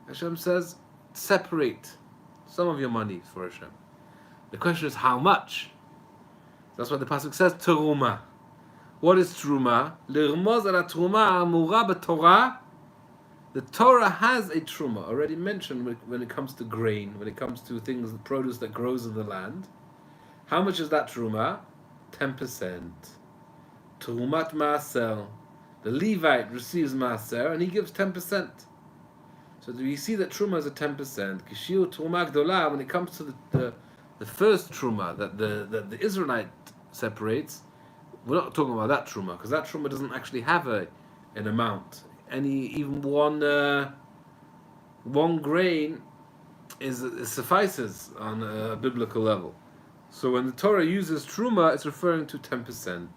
Hashem says, separate some of your money for Hashem. The question is how much? That's what the pasuk says, Teruma. What is Teruma? L'rmos ala Teruma amura b'Torah. The Torah has a Teruma, already mentioned when it comes to grain, when it comes to things, the produce that grows in the land. How much is that Teruma? 10%. Terumat Maaser. The Levite receives Maaser and he gives 10%. So we see that Teruma is a 10%. Kishir Teruma Gdolah, when it comes to the first Teruma that the Israelite separates, we're not talking about that Teruma, because that Teruma doesn't actually have an amount. Even one grain suffices on a biblical level. So when the Torah uses Teruma, it's referring to 10%.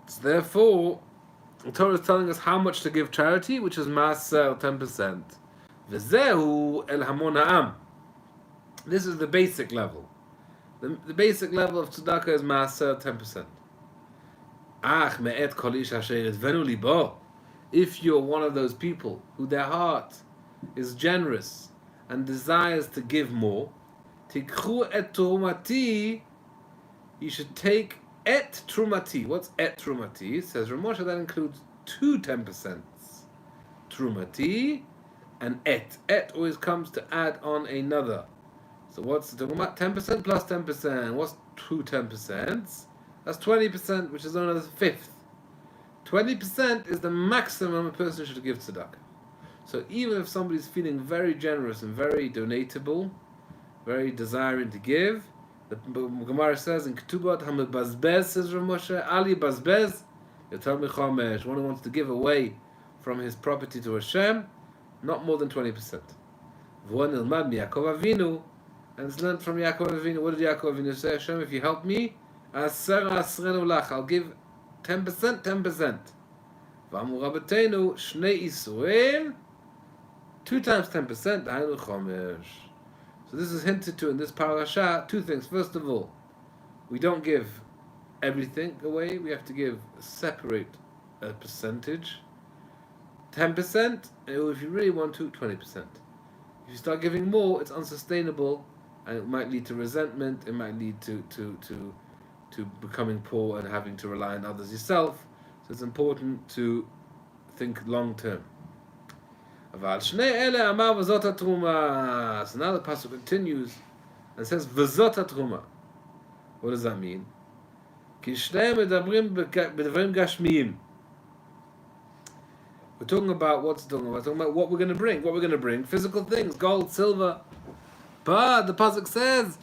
So therefore, the Torah is telling us how much to give charity, which is Maaser, 10%. V'zehu el hamon ha'am. This is the basic level. The basic level of tzedakah is Maaser, 10%. Ach me'et kol ish asher yidvenu libo. If you're one of those people who their heart is generous and desires to give more, tikchu et terumati, you should take et trumati. What's et trumati? It says Ramosha that includes 2 10%. Trumati and et. Et always comes to add on another. So what's the trumat? 10% plus 10%. What's 2 10%? That's 20%, which is known as a fifth. 20% is the maximum a person should give tzedakah. So even if somebody's feeling very generous and very donatable, very desiring to give, the Gemara says in Ketubot, Hamibazbez, says Rav Moshe, Ali Bazbez, Yotar Michomesh, one who wants to give away from his property to Hashem, not more than 20%. V'on ilmad mi Yaakov Avinu, and it's learned from Yaakov Avinu. What did Yaakov Avinu say? Hashem, if you help me, Aser asrenu lach, I'll give 10%, 10%. V'amur Rabbeinu, Shnei Yisrael, 2 times 10%, Hainu Chomesh. So this is hinted to in this parasha, 2 things. First of all, we don't give everything away. We have to give a separate percentage. 10%, or if you really want to, 20%. If you start giving more, it's unsustainable, and it might lead to resentment. It might lead to becoming poor and having to rely on others yourself. So it's important to think long term. So now the pasuk continues and says V'zot Teruma. What does that mean? We're talking about what's talking about. We're talking about what we're going to bring. What we're going to bring, physical things, gold, silver. But the pasuk says,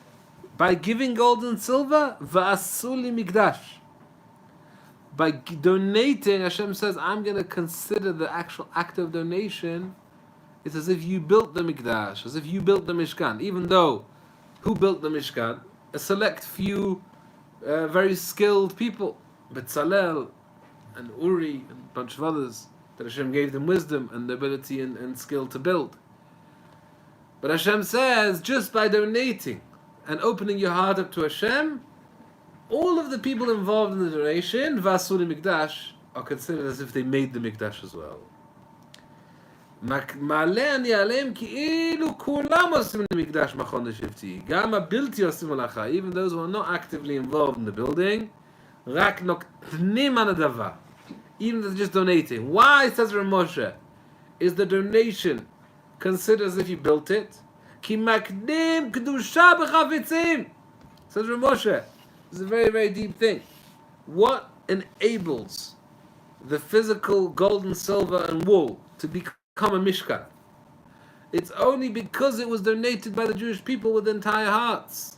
by giving gold and silver, va'asuli mikdash. By donating, Hashem says, I'm going to consider the actual act of donation. It's as if you built the mikdash, as if you built the Mishkan. Even though, who built the Mishkan? A select few, very skilled people. Betzalel and Uri and a bunch of others. That Hashem gave them wisdom and the ability and skill to build. But Hashem says, just by donating and opening your heart up to Hashem, all of the people involved in the donation, Vasuli Mikdash, are considered as if they made the Mikdash as well. Even those who are not actively involved in the building, even if they're just donating. Why, says Rav Moshe, is the donation considered as if you built it? Ki makdim kedusha b'chavitzim. Says Rav Moshe. This is a very, very deep thing. What enables the physical gold and silver and wool to become a mishkan? It's only because it was donated by the Jewish people with entire hearts.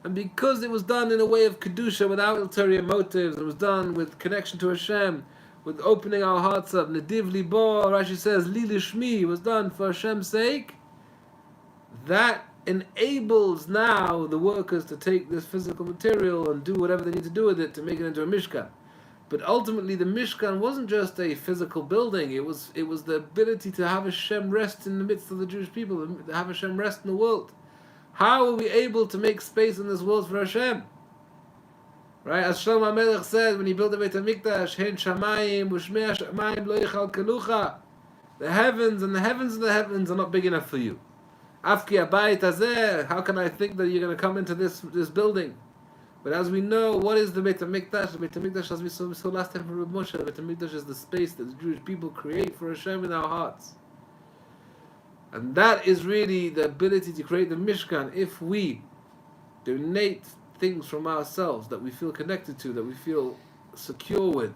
And because it was done in a way of kedusha without ulterior motives, it was done with connection to Hashem, with opening our hearts up. Nediv libo, Rashi says, li lishmi, was done for Hashem's sake. That enables now the workers to take this physical material and do whatever they need to do with it to make it into a mishkan. But ultimately, the mishkan wasn't just a physical building. It was the ability to have Hashem rest in the midst of the Jewish people, to have Hashem rest in the world. How are we able to make space in this world for Hashem? Right? As Shlomo HaMelech said when he built the Beit HaMikdash, Hein shamayim u'shmei shamayim lo yichal kelucha. The heavens and the heavens and the heavens are not big enough for you. Afki abayit hazeh. How can I think that you're going to come into this building? But as we know, what is the Beit HaMikdash? The Beit HaMikdash, as we saw last time from Reb Moshe, the Beit HaMikdash is the space that the Jewish people create for Hashem in our hearts. And that is really the ability to create the Mishkan. If we donate things from ourselves that we feel connected to, that we feel secure with,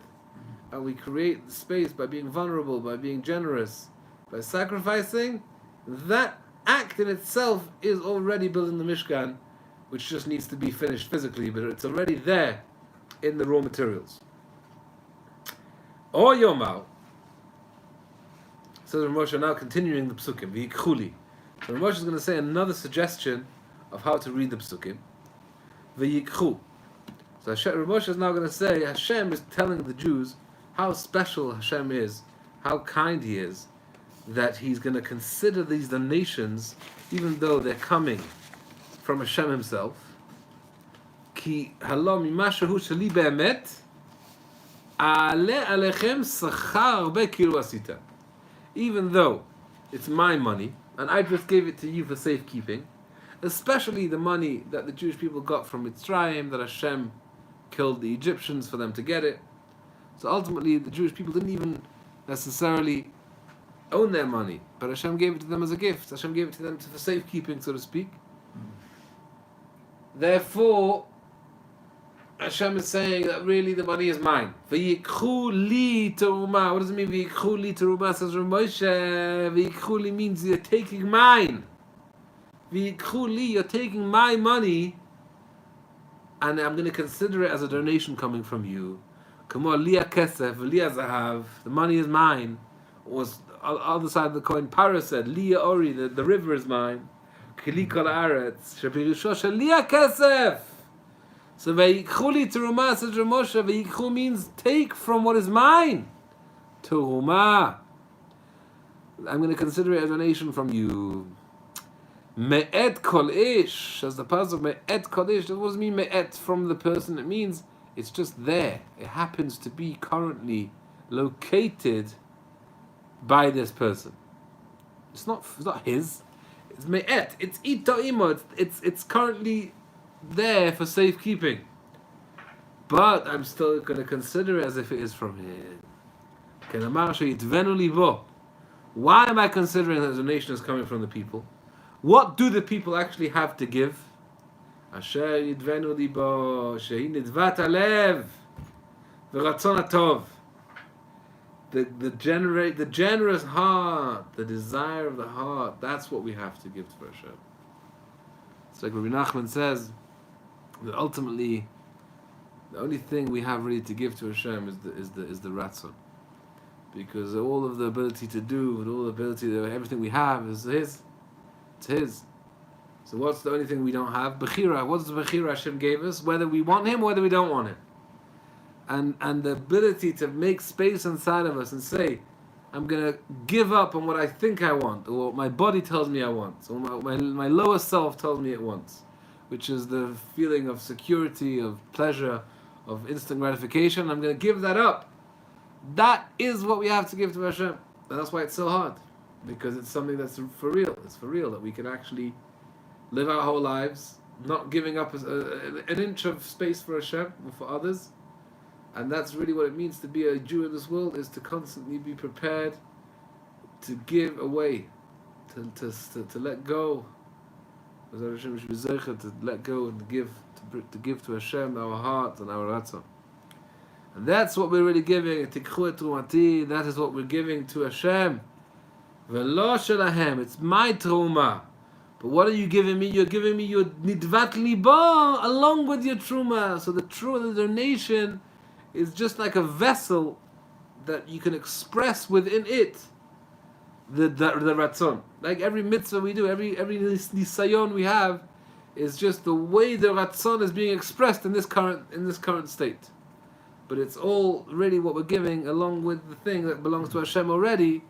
and we create the space by being vulnerable, by being generous, by sacrificing, that act in itself is already building the Mishkan, which just needs to be finished physically, but it's already there in the raw materials. Or Yomar, says Rav Moshe, now continuing the Psukim, V'yikchuli. So Rav Moshe is going to say another suggestion of how to read the Psukim, V'yikchu. So Rav Moshe is now going to say, Hashem is telling the Jews how special Hashem is, how kind He is, that He's going to consider these donations, even though they're coming from Hashem Himself. Ki halom imashahu sheli be'emet, ale alechem sachar harbe kilu asita. Even though it's my money, and I just gave it to you for safekeeping, especially the money that the Jewish people got from Mitzrayim, that Hashem killed the Egyptians for them to get it. So ultimately, the Jewish people didn't even necessarily own their money, but Hashem gave it to them as a gift. Hashem gave it to them for safekeeping, so to speak. Therefore, Hashem is saying that really the money is mine. V'yikchu li teruma. What does it mean? V'yikchu li teruma, says Rav Moshe. V'yikchu li means you're taking mine. V'yikchu li, you're taking my money, and I'm going to consider it as a donation coming from you. Kamo liya kesef, liya zahav. The money is mine. Or on the other side of the coin, Parah said, liya ori, the river is mine. Kili kol haaretz, shepirusho sheliya kesef. So v'yikchu li teruma, says Rav Moshe. V'yikchu means take from what is mine. Teruma. I'm going to consider it a donation from you. Me'et kol ish, as the pasuk me'et kol ish. That doesn't mean me'et from the person. It means it's just there. It happens to be currently located by this person. It's not his. It's me'et. It's ito imo. It's currently there for safekeeping. But I'm still going to consider it as if it is from him. Why am I considering that the donation is coming from the people? What do the people actually have to give? Asher yidvenu libo, shehi nidvat alev, v'ratzon hatov. The generous heart, the desire of the heart, that's what we have to give to Hashem. It's like Rabbi Nachman says, that ultimately, the only thing we have really to give to Hashem is the ratzon. Because all of the ability to do, and all the ability, everything we have is His. It's His. So what's the only thing we don't have? Bechira. What's the Bechira Hashem gave us? Whether we want Him, whether we don't want Him. And the ability to make space inside of us and say, I'm going to give up on what I think I want, or what my body tells me I want, or my lower self tells me it wants, which is the feeling of security, of pleasure, of instant gratification. I'm going to give that up. That is what we have to give to Hashem. And that's why it's so hard. Because it's something that's for real. It's for real that we can actually live our whole lives not giving up an inch of space for Hashem or for others. And that's really what it means to be a Jew in this world, is to constantly be prepared to give away, to let go. As Hashem should be zeicher, to let go and to give to Hashem our heart and our ratzon. And that's what we're really giving. Tikchu et terumati. That is what we're giving to Hashem. V'lo shelahem. It's my truma. But what are you giving me? You're giving me your nidvat libo along with your truma. So the donation is just like a vessel that you can express within it the ratzon. Like every mitzvah we do, every nisayon we have, is just the way the ratzon is being expressed in this current state. But it's all really what we're giving, along with the thing that belongs to Hashem already,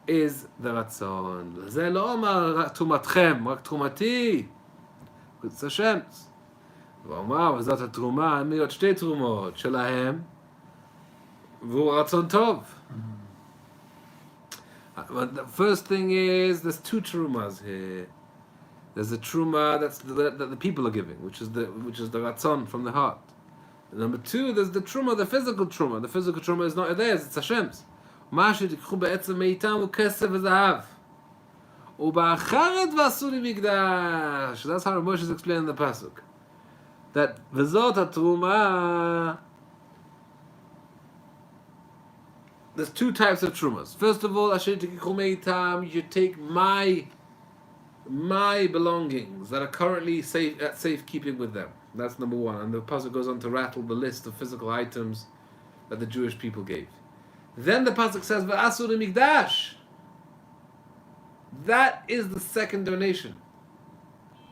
is the ratzon. Ze lo omar rak trumatchem, rak trumati. It's Hashem's. ואומר, וזאת התרומה, הם להיות שתי תרומות שלהם, והוא רצון טוב. But the first thing is, there's two trumas here. There's a truma that the people are giving, which is the ratzon from the heart. And number two, there's the truma, the physical truma. The physical truma is not theirs, it's Hashem's. מה שתיקחו בעצם מאיתם הוא כסף וזהב. ובאחרת ועשו לי מקדש. That's how Moshe is explaining the pasuk. That וזאת התרומה. There's two types of trumas. First of all, asher tikchu meitam, you should take my belongings that are currently at safekeeping with them. That's number one. And the pasuk goes on to rattle the list of physical items that the Jewish people gave. Then the pasuk says, "Va'asu mikdash." That is the second donation,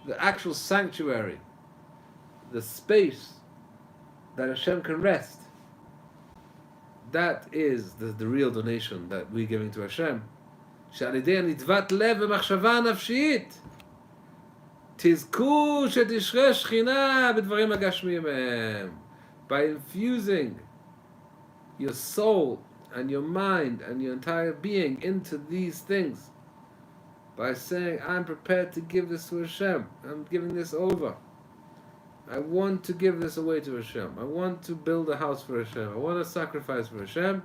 the actual sanctuary, the space that Hashem can rest. That is the real donation that we're giving to Hashem. שעל-ידי נטוות לב ומחשבה נפשית תזכו שתשרה שכינה בדברים הגשמיים מהם. By infusing your soul and your mind and your entire being into these things, by saying, I'm prepared to give this to Hashem, I'm giving this over, I want to give this away to Hashem, I want to build a house for Hashem, I want to sacrifice for Hashem,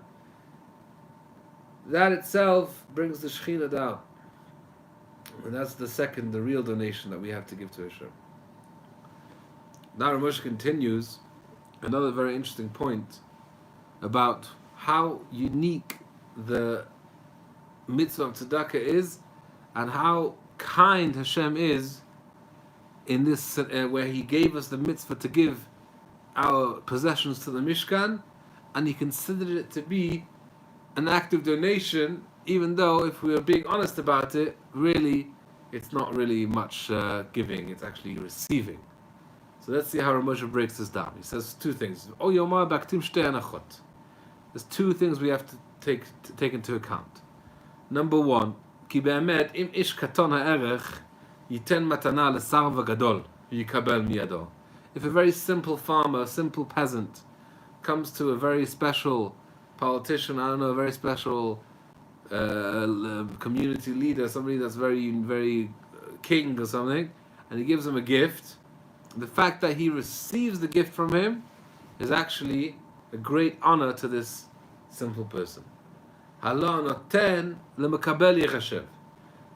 that itself brings the Shekhinah down. And that's the second, the real donation that we have to give to Hashem. Now Ramosh continues another very interesting point about how unique the mitzvah of tzedakah is and how kind Hashem is in this, where He gave us the mitzvah to give our possessions to the Mishkan, and He considered it to be an act of donation, even though, if we are being honest about it, really, it's not really much giving, it's actually receiving. So let's see how Ramosha breaks this down. He says two things. There's two things we have to take into account. Number one, כי באמת, אם איש קטון הערך, ייתן מתנה לשר וגדול, ויקבל מידו. If a very simple farmer, a simple peasant, comes to a very special politician, I don't know, a very special community leader, somebody that's very, very king or something, and he gives him a gift, the fact that he receives the gift from him is actually a great honor to this simple person. The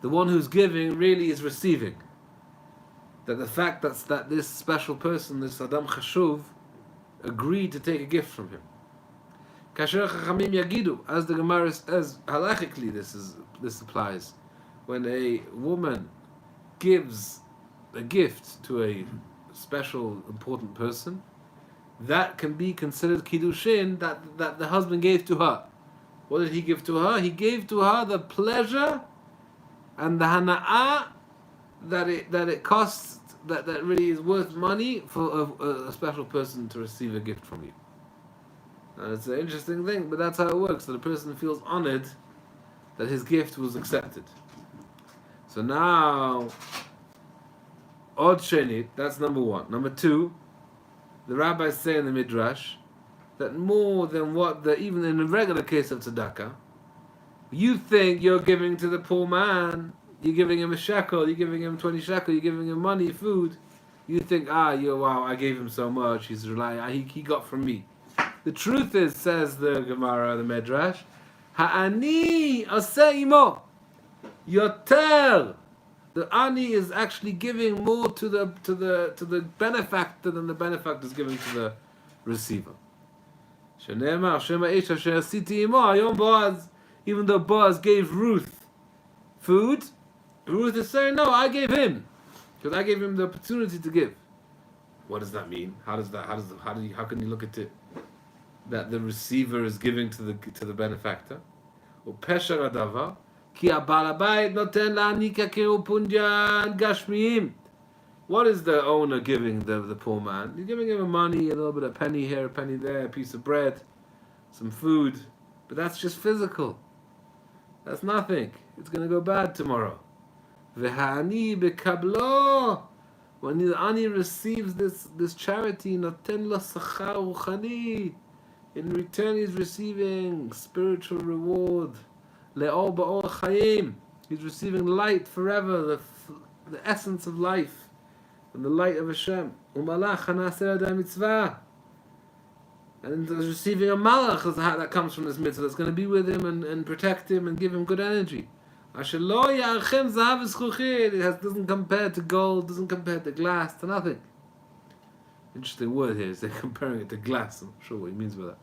one who's giving really is receiving. That the fact that this special person, this Adam Chashuv, agreed to take a gift from him. As the Gemara says, halachically this applies. When a woman gives a gift to a special important person, that can be considered kiddushin that the husband gave to her. What did he give to her? He gave to her the pleasure and the hana'ah that it costs, that really is worth money for a special person to receive a gift from you. And it's an interesting thing, but that's how it works. That a person feels honored that his gift was accepted. So now, Od Shenit, that's number one. Number two, the rabbis say in the Midrash that more than even in the regular case of tzedakah, you think you're giving to the poor man, you're giving him a shekel, you're giving him 20 shekel, you're giving him money, food. You think, wow, I gave him so much, he's relying, he got from me. The truth is, says the Gemara, the Midrash, Ha'ani aseh imo yoter. The ani is actually giving more to the benefactor than the benefactor is giving to the receiver. Shene'emar Shema Eish Asher Asiti imo Hayom Boaz. Even though Boaz gave Ruth food, Ruth is saying, no, I gave him, because I gave him the opportunity to give. What does that mean? How can you look at it that the receiver is giving to the benefactor? Upeshar adava ki abal habayit noten la'ani kakeu punjan gashmiyim. What is the owner giving the poor man? He's giving him money, a little bit of penny here, a penny there, a piece of bread, some food, but that's just physical. That's nothing. It's going to go bad tomorrow. V'ha'ani bekablo When the ani receives this charity, noten lo sachar ruchani. In return, he's receiving spiritual reward. Le'or ba'or chayim. He's receiving light forever, the essence of life, and the light of Hashem. Umalach hanaseh adai mitzvah. And he's receiving a malach that comes from this mitzvah that's going to be with him and protect him and give him good energy. Asher lo ya'archem zahav v'zchuchit. It doesn't compare to gold, doesn't compare to glass, to nothing. Interesting word here is they're comparing it to glass. I'm not sure what he means by that.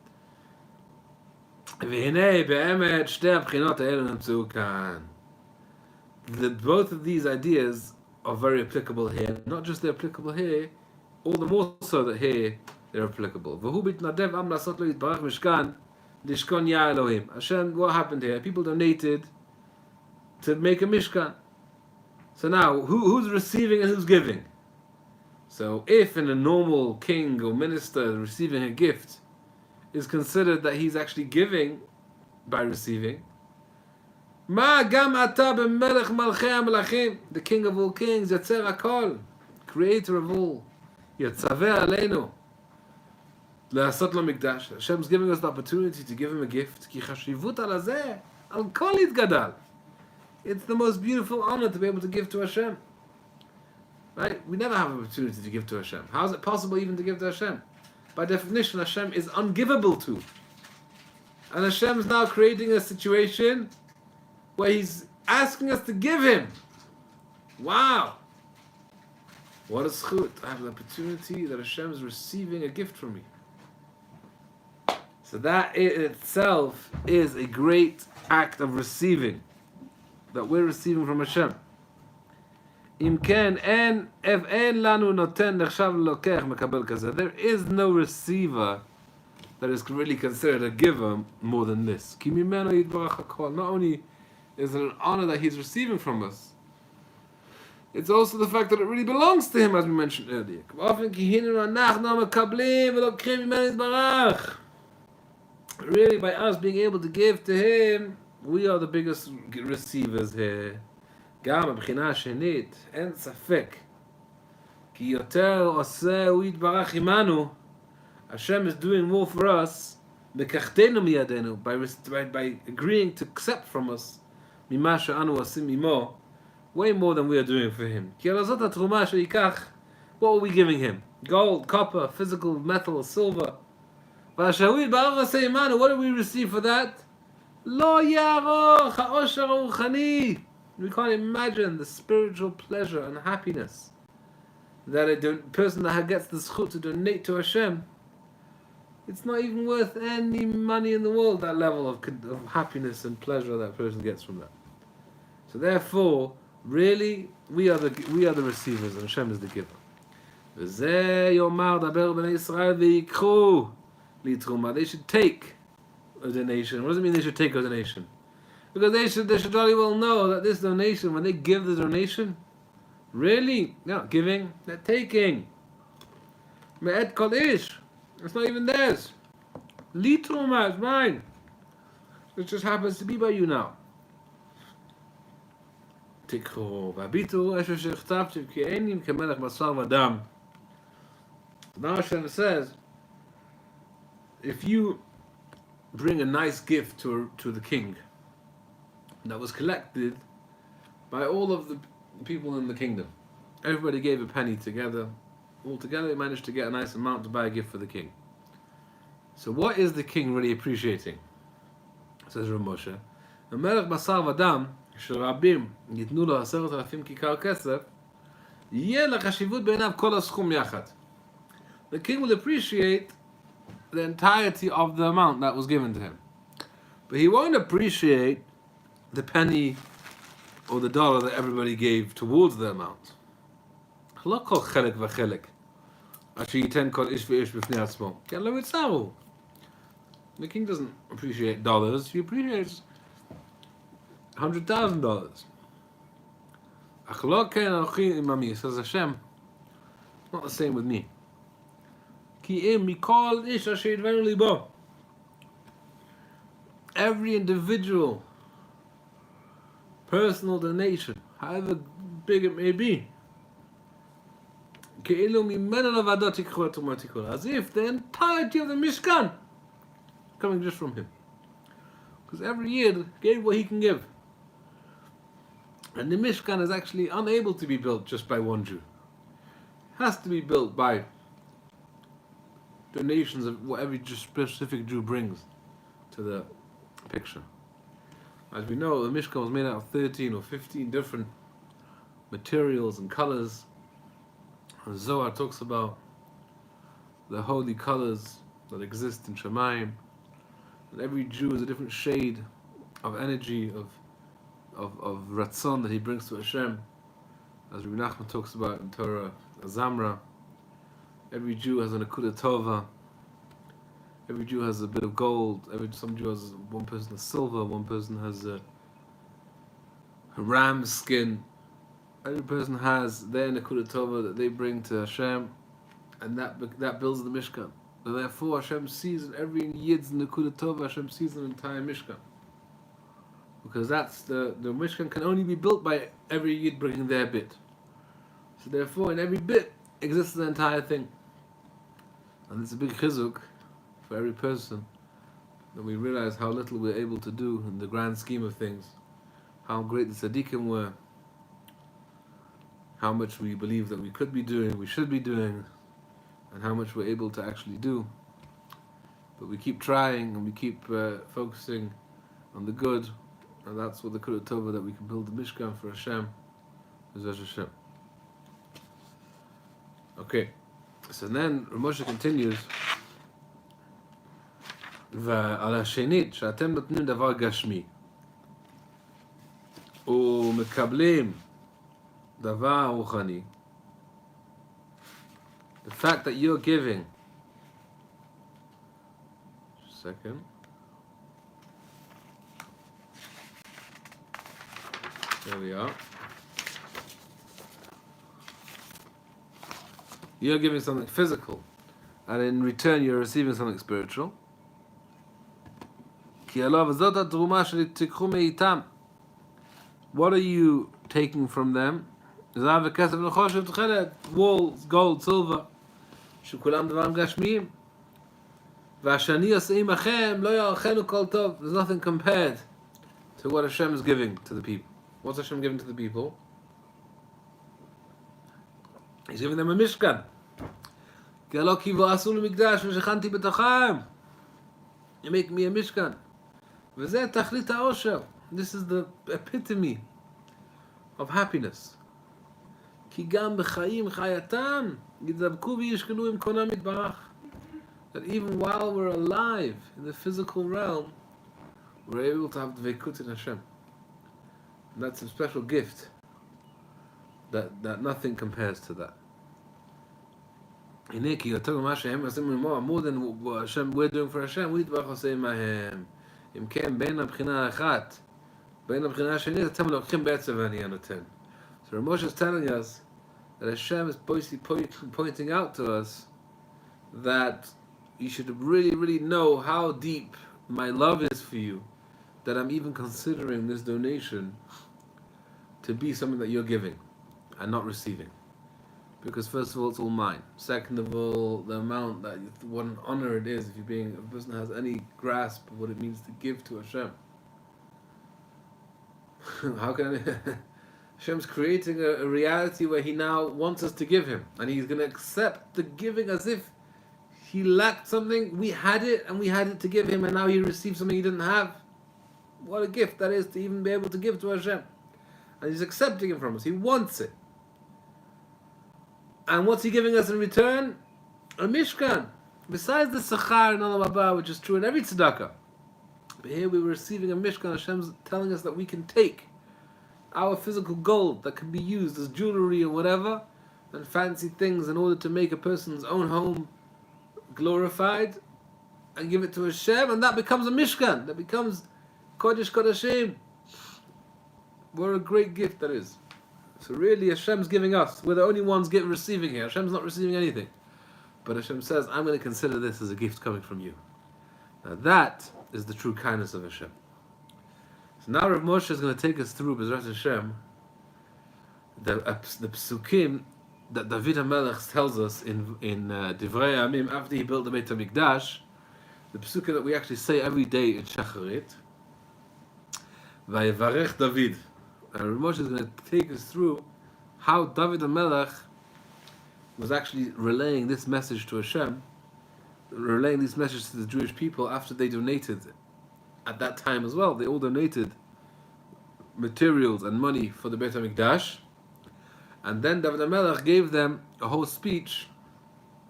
Both of these ideas are very applicable here. Not just they're applicable here, all the more so that here they're applicable. Hashem, what happened here? People donated to make a mishkan. So now, who's receiving and who's giving? So if in a normal king or minister receiving a gift is considered that he's actually giving by receiving, the king of all kings, Yatzer HaKol, creator of all, Yatzaveh Aleinu, Le'asot Lo Mikdash. Hashem's giving us the opportunity to give him a gift. Ki chashivut al hazeh al kol yitgadal. It's the most beautiful honor to be able to give to Hashem. Right? We never have an opportunity to give to Hashem. How is it possible even to give to Hashem? By definition, Hashem is ungivable to. And Hashem is now creating a situation where He's asking us to give Him. Wow! What a schut. I have the opportunity that Hashem is receiving a gift from me. So that in itself is a great act of receiving. That we're receiving from Hashem. There is no receiver that is really considered a giver more than this. Not only is it an honor that he's receiving from us, it's also the fact that it really belongs to him, as we mentioned earlier. Really, by us being able to give to him, we are the biggest receivers here. גם מבחינה שנית, אין ספק, כי יותר עושה הוא יתברך עמנו, Hashem is doing more for us, לקחתנו מידינו, by agreeing to accept from us, ממה שאנו עושים עמו, way more than we are doing for him. כי על זאת התרומה שיקח, what are we giving him? Gold, copper, physical, metal, silver. ואשר הוא יתברך עושה עמנו, what do we receive for that? לא יערוך העושר הרוחני. We can't imagine the spiritual pleasure and happiness that a person that gets the schut to donate to Hashem. It's not even worth any money in the world, that level of happiness and pleasure that person gets from that. So therefore, really, we are the receivers and Hashem is the giver. וזה יאמר דבר בני ישראל ויקחו לתרומה. They should take a donation. What does it mean they should take a donation? Because they should very well know that this donation, when they give the donation, really, they're not giving, they're taking. Me'et kol ish. It's not even theirs. Li Teruma, it's mine. It just happens to be by you now. Tikhu v'abitu esher shechtav tivki'enim kemelech basar v'adam. Now Hashem says, if you bring a nice gift to the king, that was collected by all of the people in the kingdom. Everybody gave a penny together. All together they managed to get a nice amount to buy a gift for the king. So what is the king really appreciating? Says Rav Moshe. המלך בשר ודם, שרבים ייתנו לו 10,000 כיכר כסף, יהיה לחשיבות בעיניו כל הסכום יחד. The king will appreciate the entirety of the amount that was given to him. But he won't appreciate the penny or the dollar that everybody gave towards the amount. לא כל חלק וחלק, אשר ייתן כל איש ואיש בפני עצמו. כי לא יצרו. The king doesn't appreciate dollars, he appreciates $100,000. אך לא כן אנוכי עממי, says Hashem. It's not the same with me. כי אם מכל איש אשר ידבנו ליבו. Every individual personal donation, however big it may be, כאילו ממנו לבדו תיקחו את תרומות תיקחו. As if the entirety of the Mishkan coming just from him. Because every Yid gave what he can give. And the Mishkan is actually unable to be built just by one Jew. It has to be built by donations of what every specific Jew brings to the picture. As we know, the Mishkan was made out of 13 or 15 different materials and colors. And Zohar talks about the holy colors that exist in Shemayim. And every Jew is a different shade of energy, of Ratzon that he brings to Hashem. As Rabbi Nachman talks about in Torah, Zamra. Every Jew has an Akudah Tova. Every Jew has a bit of gold. Some Jew has, one person has silver, one person has a ram's skin. Every person has their Nakuda Tova that they bring to Hashem, and that builds the Mishkan. And therefore Hashem sees in every Yid's Nakuda Tova, Hashem sees an entire Mishkan. Because that's the Mishkan can only be built by every Yid bringing their bit. So therefore in every bit exists the entire thing. And it's a big chizuk for every person that we realize how little we're able to do in the grand scheme of things, how great the tzaddikim were, how much we believe that we could be doing, we should be doing, and how much we're able to actually do. But we keep trying and we keep focusing on the good, and that's what the Kudat Tova that we can build the Mishkan for Hashem is Hashem. Okay, so then Moshe continues. ועל השנית, שאתם נותנים דבר גשמי ומקבלים דבר רוחני, the fact that you're giving, just a second, there we are, you're giving something physical and in return you're receiving something spiritual. What are you taking from them? Walls, gold, silver. There's nothing compared to what Hashem is giving to the people. What's Hashem giving to the people? He's giving them a Mishkan. You make me a Mishkan. This is the epitome of happiness. That even while we're alive in the physical realm, we're able to have dveikut in Hashem. And that's a special gift that nothing compares to that. More than what Hashem, we're doing for Hashem, אם כן, בין הבחינה האחת, בין הבחינה השנית, אתם לוקחים בעצם ואני הנותן. So Moshe is telling us that Hashem is pointing out to us that you should really, really know how deep my love is for you, that I'm even considering this donation to be something that you're giving and not receiving. Because first of all, it's all mine. Second of all, the amount that, what an honor it is if a person has any grasp of what it means to give to Hashem. How can Hashem's creating a reality where He now wants us to give Him, and He's going to accept the giving as if He lacked something. We had it, and we had it to give Him, and now He received something He didn't have. What a gift that is to even be able to give to Hashem, and He's accepting it from us. He wants it. And what's He giving us in return? A Mishkan. Besides the Sachar and Olam Haba, which is true in every tzedakah. But here we were receiving a Mishkan. Hashem's telling us that we can take our physical gold that can be used as jewelry or whatever, and fancy things in order to make a person's own home glorified, and give it to Hashem, and that becomes a Mishkan. That becomes Kodesh Kodashim. What a great gift that is. So really Hashem's giving us. We're the only ones receiving here. Hashem's not receiving anything. But Hashem says, I'm going to consider this as a gift coming from you. Now that is the true kindness of Hashem. So now Rav Moshe is going to take us through B'ezras Hashem, the psukim that David HaMelech tells us in Divrei Yamim, after he built the Beit HaMikdash, the psukkah that we actually say every day in Shacharit, Vayevarech David. And Rav Moshe is going to take us through how David HaMelech was actually relaying this message to Hashem, relaying this message to the Jewish people after they donated. At that time as well, they all donated materials and money for the Beit HaMikdash. And then David HaMelech gave them a whole speech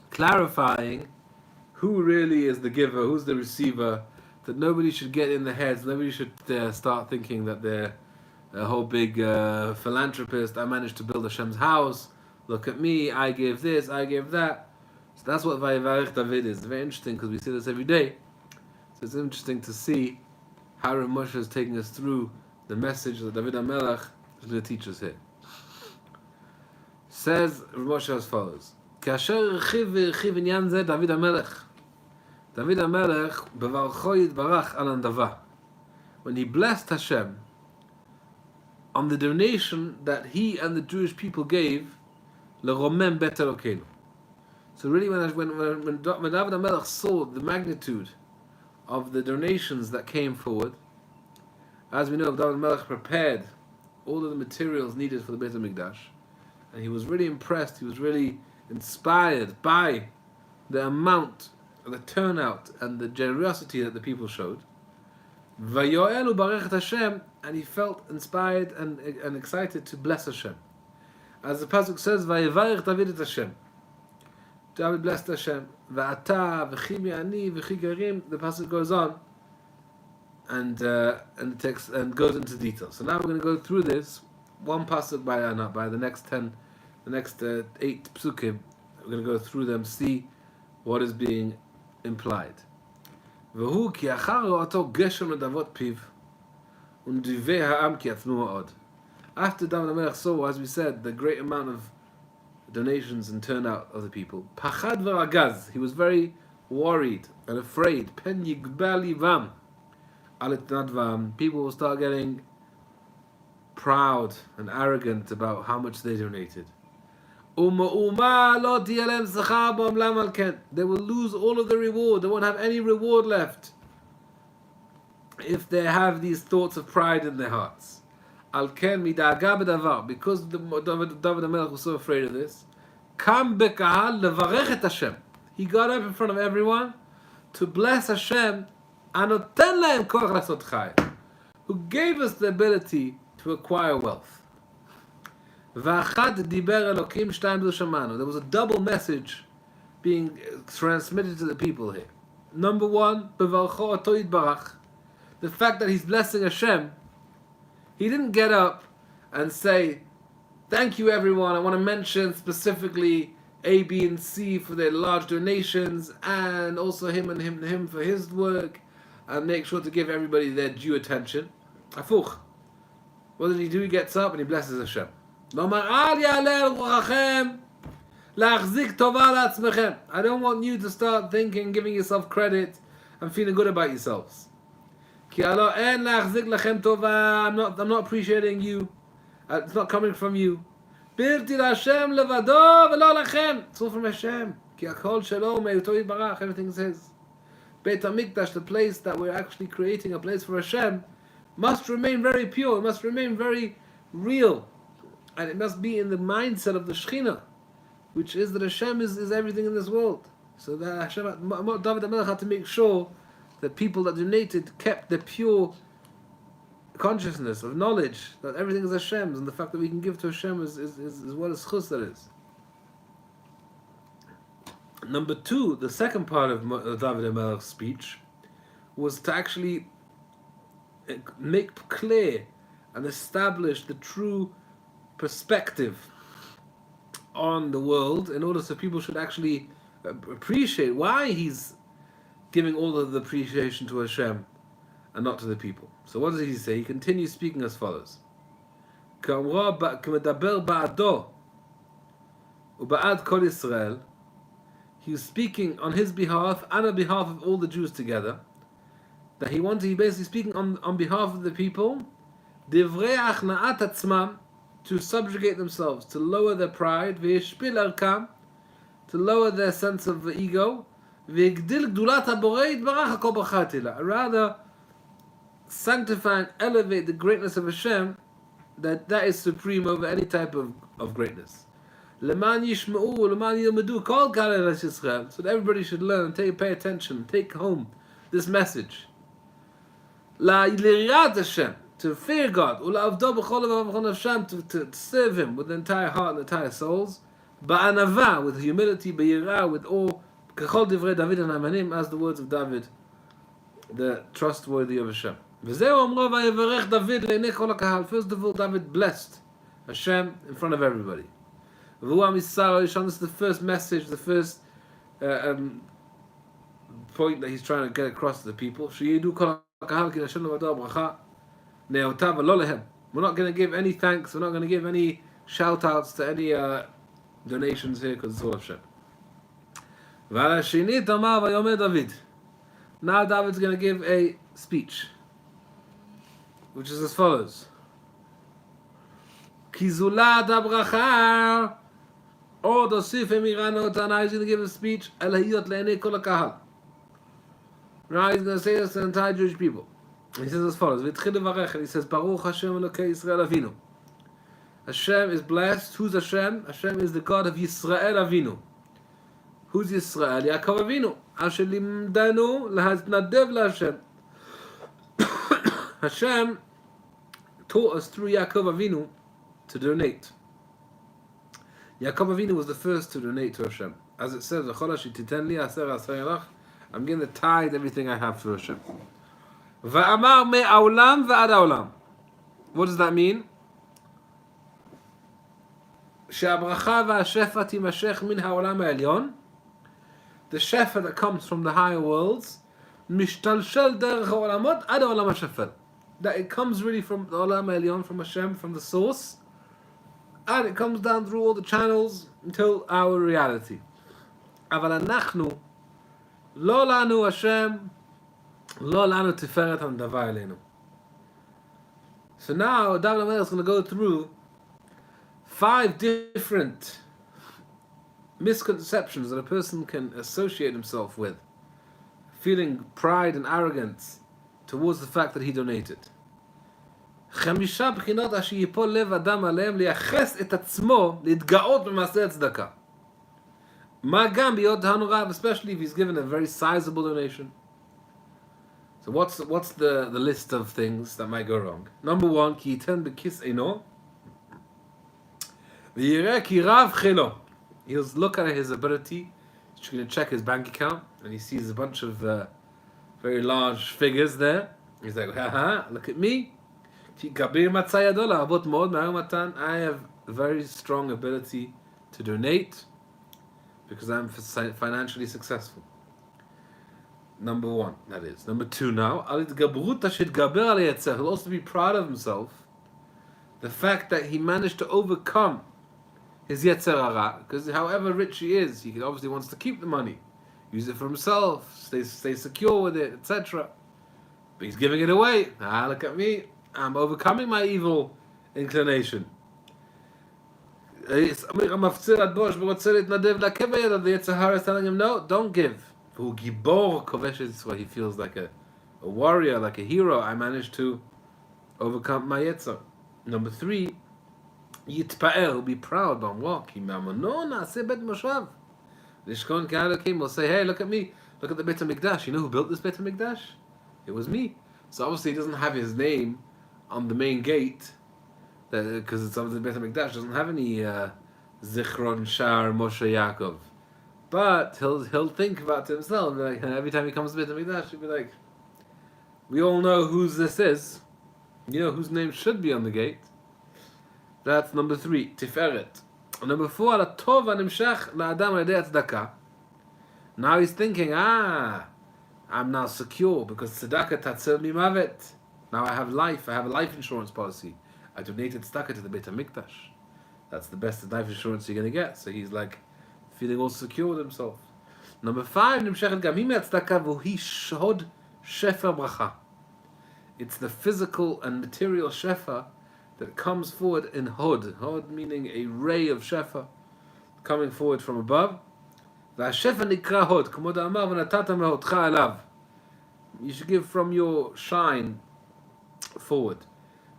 clarifying who really is the giver, who's the receiver, that nobody should get in their heads, nobody should start thinking that they're a whole big philanthropist. I managed to build Hashem's house, look at me, I gave this, I gave that. So that's what Vayevarech David is. It's very interesting because we see this every day. So it's interesting to see how Rav Moshe is taking us through the message that David HaMelech is going to teach us here. Says Rav Moshe as follows: Kasher Chiv Inyan Zeh David HaMelech. David HaMelech Bevarcho Yitbarach al Handava. When he blessed Hashem on the donation that he and the Jewish people gave, LeRomem Bet Elokeinu. So really, when David HaMelech saw the magnitude of the donations that came forward, as we know, David HaMelech prepared all of the materials needed for the Beit HaMikdash, and he was really impressed, he was really inspired by the amount, the turnout, and the generosity that the people showed. Vayoel ubarech et Hashem, and he felt inspired and excited to bless Hashem. As the pasuk says, Vayevarech David et Hashem. David blessed Hashem. Va'ata v'chi mi'ani v'chi garim. The pasuk goes on, and the text and goes into detail. So now we're going to go through this one pasuk by the next 8 psukim. We're going to go through them, see what is being implied. V'hu ki achar ro'ato geshem ledavot piv undivei ha'am ki atnu ma'od. After David HaMelech saw, as we said, the great amount of donations and turnout of the people, pachad v'ragaz, he was very worried and afraid. Pen yigbel livam al etnadvam. People will start getting proud and arrogant about how much they donated. They will lose all of the reward. They won't have any reward left if they have these thoughts of pride in their hearts. Because David HaMelech was so afraid of this, he got up in front of everyone to bless Hashem, who gave us the ability to acquire wealth. There was a double message being transmitted to the people here. Number one, the fact that he's blessing Hashem. He didn't get up and say, thank you everyone, I want to mention specifically A, B, and C for their large donations, and also him and him for his work, and make sure to give everybody their due attention. Afuch. What did he do? He gets up and he blesses Hashem. I don't want you to start thinking, giving yourself credit and feeling good about yourselves. I'm not appreciating you. It's not coming from you. It's all from Hashem. Everything is His. Beit HaMikdash, the place that we're actually creating, a place for Hashem, must remain very pure. It must remain very real. And it must be in the mindset of the Shekhinah, which is that Hashem is everything in this world. So that Hashem, David HaMelech had to make sure that people that donated kept the pure consciousness of knowledge that everything is Hashem's, and the fact that we can give to Hashem is what a schus that is. Number two, the second part of David HaMelech's speech was to actually make clear and establish the true perspective on the world, in order so people should actually appreciate why he's giving all of the appreciation to Hashem and not to the people. So what does he say? He continues speaking as follows. He was speaking on his behalf and on behalf of all the Jews together. That he basically speaking on behalf of the people. to subjugate themselves, to lower their pride, v'yishpil arkam, to lower their sense of ego, v'yigdil gdulat haborei yitbarach hakol bracha tila. Rather, sanctify and elevate the greatness of Hashem, that is supreme over any type of greatness. Leman yishma'u, leman yilmedu, kol Holy Alshech Shul. So that everybody should learn, pay attention, take home this message. La l'iriyat Hashem, to fear God, ula'avdo b'chol v'avachon Hashem, to serve Him with the entire heart and the entire souls. Ba'anava, with humility, b'yirah, with awe, k'chol divrei David ha'namanim, as the words of David, the trustworthy of Hashem. V'zeu omro v'yevarech David le'nei kol ha'kahal. First of all, David blessed Hashem in front of everybody. V'hu ha'misar ha'rishon, this is the first message, the first point that he's trying to get across to the people. Sheyidu kol ha'kahal ki Hashem levado bracha ne'otav v'lo lehem. We're not going to give any thanks, we're not going to give any shout-outs to any donations here, because it's all Hashem. V'ala shenit amar v'yomer David. Now David's going to give a speech, which is as follows. Kizula da bracha, or dosif emirano tana. He's going to give a speech. Elahiyot le'enei kol ha'kahal. Now he's going to say this to the entire Jewish people. He says as follows. V'itchil levarech, and he says, Baruch Hashem Elokei Yisrael Avinu. Hashem is blessed. Who's Hashem? Hashem is the God of Yisrael Avinu. Who's Yisrael? Yaakov Avinu. Asher limdanu lahatnadev laHashem. Hashem taught us through Yaakov Avinu to donate. Yaakov Avinu was the first to donate to Hashem. As it says, I'm going to tithe everything I have to Hashem. Va'amar me'aulam va'ad ha'olam. What does that mean? She'abracha va'ashefa timashech min ha'olam ha'elyon. The shefa that comes from the higher worlds, mishtalshel derech ha'olamot ad ha'olam ha'shefel. That it comes really from the Olam Elyon, from Hashem, from the source, and it comes down through all the channels until our reality. Aval anachnu lo lanu Hashem, lo lanu tiferet handavar elenu. So now David HaMelech is going to go through 5 different misconceptions that a person can associate himself with, feeling pride and arrogance towards the fact that he donated. 5 בחינות אשר ייפול לב אדם עליהם לייחס את עצמו להתגאות במעשה הצדקה. מה גם בהיות הנורא, especially if he's given a very sizable donation. So what's the list of things that might go wrong? Number 1, כי ייתן בכיס עינו ויראה כי רב חילו. He'll look at his ability, he's going to check his bank account, and he sees a bunch of very large figures there. He's like, haha, look at me. I have a very strong ability to donate because I'm financially successful. Number 1, that is. Number 2 now, he'll also be proud of himself. The fact that he managed to overcome his Yetzer Hara, because however rich he is, he obviously wants to keep the money, use it for himself, stay secure with it, etc. But he's giving it away. Look at me. I'm overcoming my evil inclination. The Yetzer Hara is telling him, no, don't give. He feels like a warrior, like a hero. I managed to overcome my Yetzer. Number 3, Yitpa'er, be proud. Will say, hey, look at me. Look at the Beit HaMikdash. You know who built this Beit HaMikdash? It was me. So obviously he doesn't have his name on the main gate, because it's obviously the Beit HaMikdash doesn't have any Zichron Shar Moshe Yaakov. But he'll think about it himself. Like, every time he comes to Beit HaMikdash, he'll be like, we all know whose this is. You know whose name should be on the gate. That's number 3, Tiferet. Number 4, Ala Tov Animshach La'adam Yedei Tzedakah. Now he's thinking, I'm now secure because tzedakah tatzil mi mavet. Now I have life. I have a life insurance policy. I donated tzedakah to the Beit HaMikdash. That's the best life insurance you're going to get. So he's like feeling all secure with himself. Number 5, nimshechet gam hi me'tzedakah v'hi shod shefer bracha. It's the physical and material shefa that comes forward in Hod. Hod meaning a ray of Shefa coming forward from above. והשפע נקרא הוד, כמו דאמר ונתת מהודך אליו. You should give from your shine forward.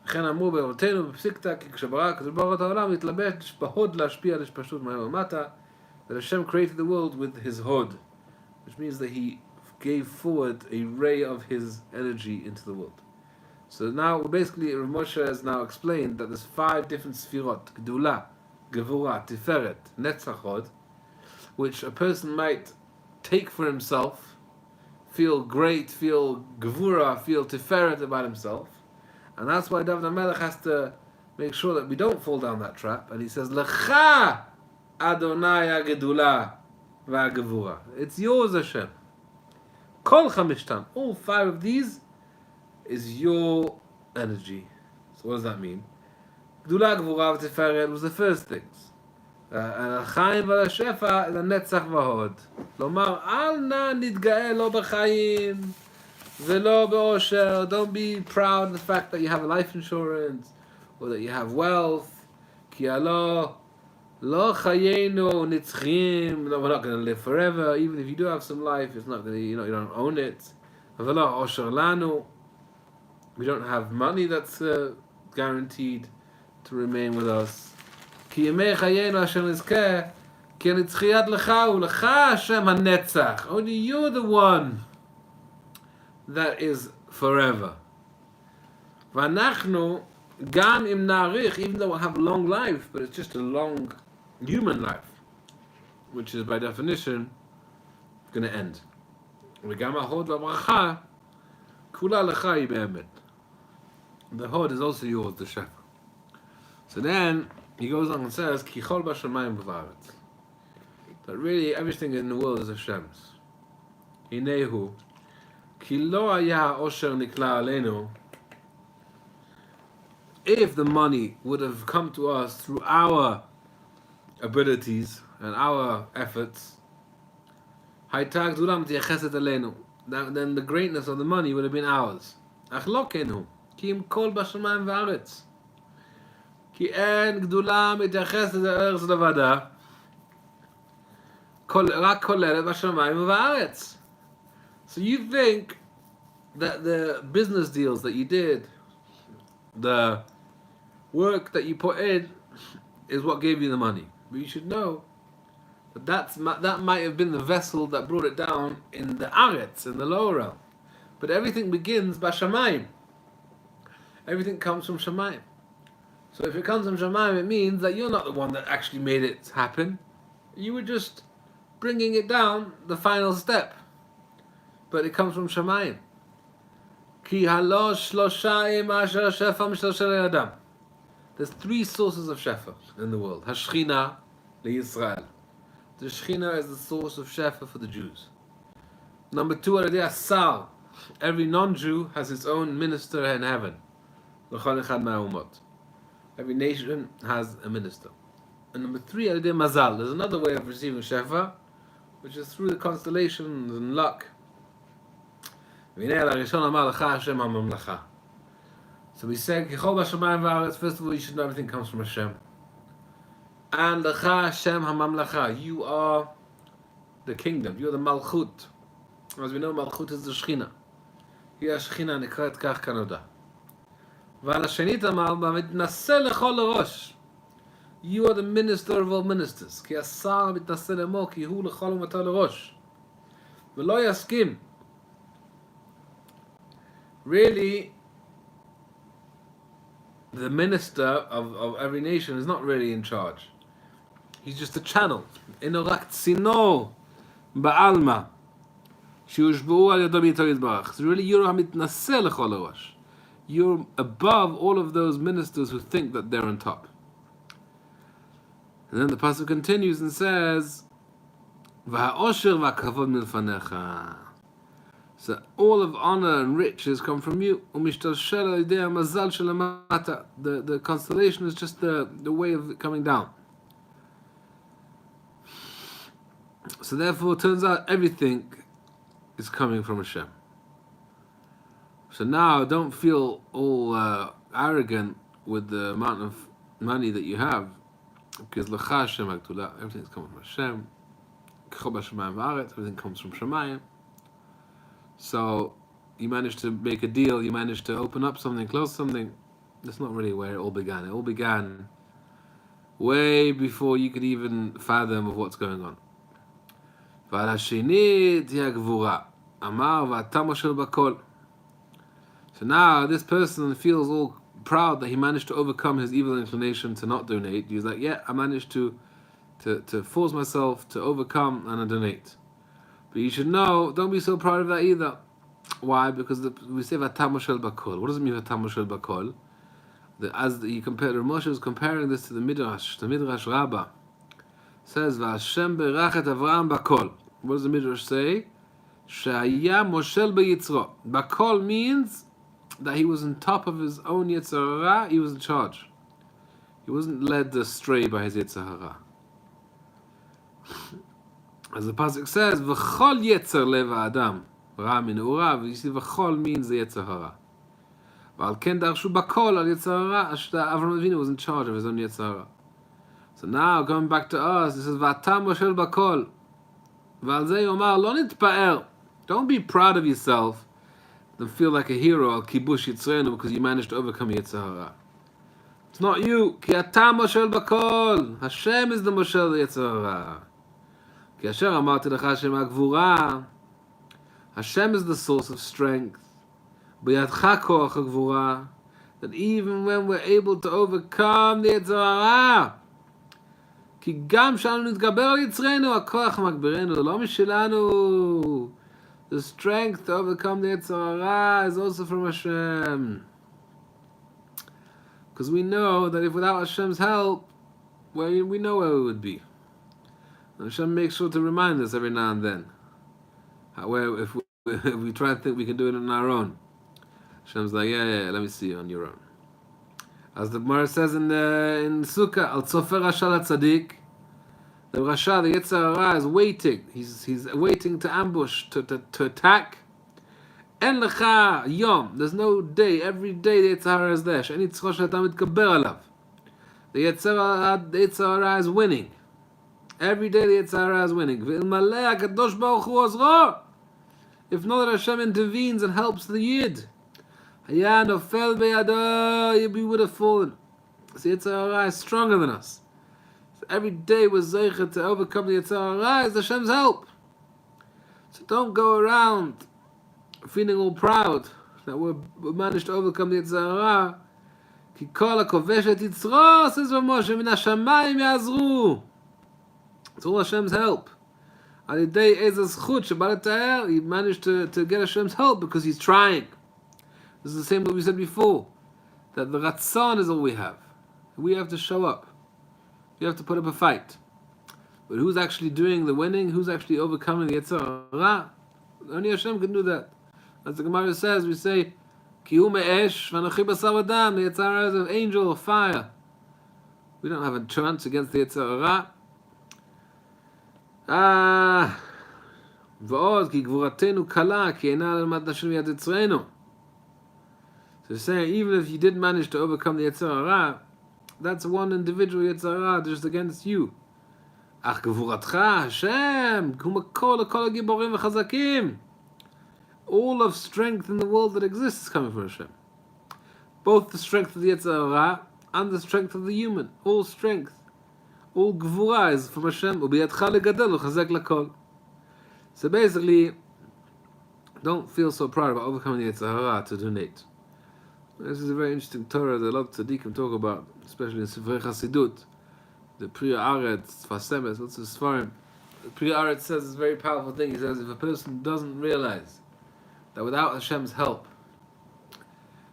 לכן אמרו באורתנו בפסיקתא, כי כשברא הקדוש ברוך הוא את העולם, התלבש בהוד להשפיע על השפשות מעלה ומטה, that Hashem created the world with his hod, which means that he gave forward a ray of his energy into the world. So now, basically, Rav Moshe has now explained that there's 5 different sfirot, Gdula, Gevura, Tiferet, Netzach, Hod, which a person might take for himself, feel great, feel Gevura, feel Tiferet about himself. And that's why David HaMelech has to make sure that we don't fall down that trap. And he says, Lecha Adonai HaGedula VaGevura. It's yours, Hashem. Kol Chamishtam. All 5 of these is your energy. So what does that mean? Gdula, Gevura, Tiferet was the first things. החיים והשפע זה נצח והוד. כלומר, אל נא נתגאה לא בחיים ולא באושר. Don't be proud of the fact that you have a life insurance or that you have wealth. כי הלא לא חיינו נצחיים. No, we're not going to live forever. Even if you do have some life, it's not going to, you don't own it. אבל לא אושר לנו. We don't have money that's guaranteed to remain with us. כי ימי חיינו אשר נזכה, כי הנצחיית לך ולך השם הנצח. Only you're the one that is forever. ואנחנו, גם אם נאריך, even though we have a long life, but it's just a long human life, which is by definition going to end. וגם ההוד והברכה, כולה לך היא באמת. The hod is also yours, the shepherd. So then, he goes on and says, Ki chol b'shamayim v'aretz. That really everything in the world is Hashem's. Hinehu, ki lo haya osher nikla aleinu. If the money would have come to us through our abilities and our efforts, haytag dulam tiyacheset aleinu. Then the greatness of the money would have been ours. Ach lo kenu, ki im kol b'shamayim v'aretz. כי אין גדולה מתייחסת לארץ לבדה, רק כוללת בשמיים ובארץ. So you think that the business deals that you did, the work that you put in, is what gave you the money. But you should know that that might have been the vessel that brought it down in the aretz, in the lower realm. But everything begins by Shamayim. Everything comes from Shamayim. So if it comes from Shamayim, it means that you're not the one that actually made it happen. You were just bringing it down, the final step. But it comes from Shamayim. Ki halosh shloshayim asher shefa mishloshel adam. There's 3 sources of shefa in the world. Hashchina leYisrael. The Shechina is the source of shefa for the Jews. Number 2, already Sar. Every non-Jew has its own minister in heaven. L'chol echad ma'umot. Every nation has a minister. And number 3, already Mazal. There's another way of receiving shefa, which is through the constellations and luck. So we said, first of all, you should know everything comes from Hashem. And Lecha Hashem HaMamlacha. You are the kingdom. You are the Malchut. As we know, Malchut is the Shechina. Here Shechina nekrat kach kanoda. ועל השנית אמר, מתנשא לכל הראש. You are the minister of all ministers. כי השר מתנשא לאמור, כי הוא לכל ומטר לראש. ולא יסכים. Really, the minister of every nation is not really in charge. He's just a channel. אינו רק צינור בעלמא, שיושבעו על ידו ביתו יתברך. So really, you're המתנשא לכל הראש. You're above all of those ministers who think that they're on top. And then the pasuk continues and says, "V'ha'osher v'akavod milfanecha." So all of honor and riches come from you. Umishtalshel al-yedei mazal shel hamata. The constellation is just the way of it coming down. So therefore, it turns out everything is coming from Hashem. So now, don't feel all arrogant with the amount of money that you have, because L'cha Hashem HaGdula, everything's coming from Hashem. K'cho b'shamayim v'aretz, everything comes from Shemayim. So you managed to make a deal, you managed to open up something, close something. That's not really where it all began. It all began way before you could even fathom of what's going on. ועל השנית היא הגבורה. אמר ואתה מושל בכל. So now this person feels all proud that he managed to overcome his evil inclination to not donate. He's like, yeah, I managed to force myself to overcome and donate. But you should know, don't be so proud of that either. Why? Because we say v'ata moshel bakol. What does it mean v'ata moshel bakol? As you compare, Moshe is comparing this to the Midrash Rabbah. It says v'Hashem berach et Avraham bakol. What does the Midrash say? Shehaya moshel beyitzro. Bakol means that he was on top of his own Yetzer Hara. He was in charge. He wasn't led astray by his Yetzer Hara. As the pasuk says, "V'chol yetzer lev ha'adam ra min urav." You see, "v'chol" means the Yetzer Hara. V'al ken darshu bakol al Yetzer Hara. Avraham Avinu was in charge of his own Yetzer Hara. So now, going back to us, it says, "V'ata moshel bakol." V'al zeh yomar lo nitpa'er. Don't be proud of yourself and feel like a hero al kibush yitzreinu because you managed to overcome Yetzer Hara. It's not you. Ki ata moshel bakol. Hashem is the moshel Yetzer Hara. Ki asher amarti lecha Hashem ha'gvura. Hashem is the source of strength. B'yadcha koach ha'gvura. That even when we're able to overcome the Yetzer Hara, כי גם שאנו נתגבר על יצרנו, הכוח מגברנו, לא משלנו. The strength to overcome the Yetzer Hara is also from Hashem. Because we know that if without Hashem's help, we know where we would be. And Hashem makes sure to remind us every now and then. If we try and think we can do it on our own, Hashem's like, yeah, let me see you on your own. As the Gemara says in Sukkah, Al Tzofer Rasha Tzaddik, the Rasha, the Yetzer Hara, is waiting. He's waiting to ambush, to attack. En lecha yom. There's no day. Every day the Yetzer Hara is there. She'eni tzcho she'ata mitgaber alav. The Yetzer Hara is winning. Every day the Yetzer Hara is winning. Ve'ilmaleh HaKadosh Baruch Hu ozro. If not that Hashem intervenes and helps the Yid, Haya nofel beyado, we would have fallen. So Yetzer Hara is stronger than us. So every day we're zeicher to overcome the Yetzer Hara is Hashem's help. So don't go around feeling all proud that we managed to overcome the Yetzer Hara. Ki kol hakovesh et yitzro, says Moshe, min hashamayim ya'azru. It's all Hashem's help. Al yidei ezas chut shebal ta'er, he managed to get Hashem's help because he's trying. This is the same what we said before, that the ratzon is all we have. We have to show up. We have to put up a fight. But who's actually doing the winning? Who's actually overcoming the Yetzer Hara? Only Hashem can do that. As the Gemara says, we say, Ki hu me'esh v'anochi basar v'dam. The Yetzer Hara is an angel of fire. We don't have a chance against the Yetzer Hara. V'od ki gvuratenu kala ki eina l'mat Hashem yad yitzreinu. So saying, even if you did manage to overcome the Yetzer Hara, that's one individual Yetzer Hara just against you. Ach gevuratcha Hashem, hu makor lekol hagiborim v'chazakim. All of strength in the world that exists is coming from Hashem. Both the strength of the Yetzer Hara and the strength of the human. All strength, all gvura is from Hashem. Ubiyadcha legadel uchazek lakol. So basically, don't feel so proud about overcoming the Yetzer Hara to donate. This is a very interesting Torah that a lot of tzaddikim talk about, especially in Sifrei Hassidut, the Priya Aretz, Fasemes, what's the Sfarim? The Priya Aretz says this very powerful thing. He says if a person doesn't realize that without Hashem's help,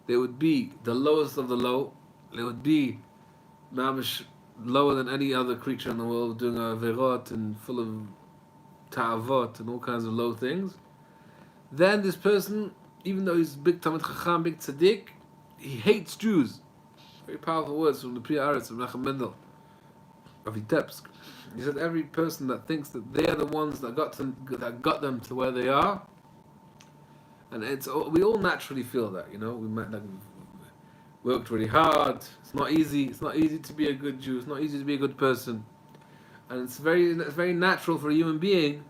they would be the lowest of the low, they would be mamish lower than any other creature in the world, doing a verot and full of ta'avot and all kinds of low things, then this person, even though he's big Talmid Chacham, big tzaddik, he hates Jews. Very powerful words from the Priya Aretz of Menachem Mendel of Vitebsk. He said every person that thinks that they are the ones that got them to where they are, and we all naturally feel that, you know. worked really hard. It's not easy. It's not easy to be a good Jew. It's not easy to be a good person. And it's very natural for a human being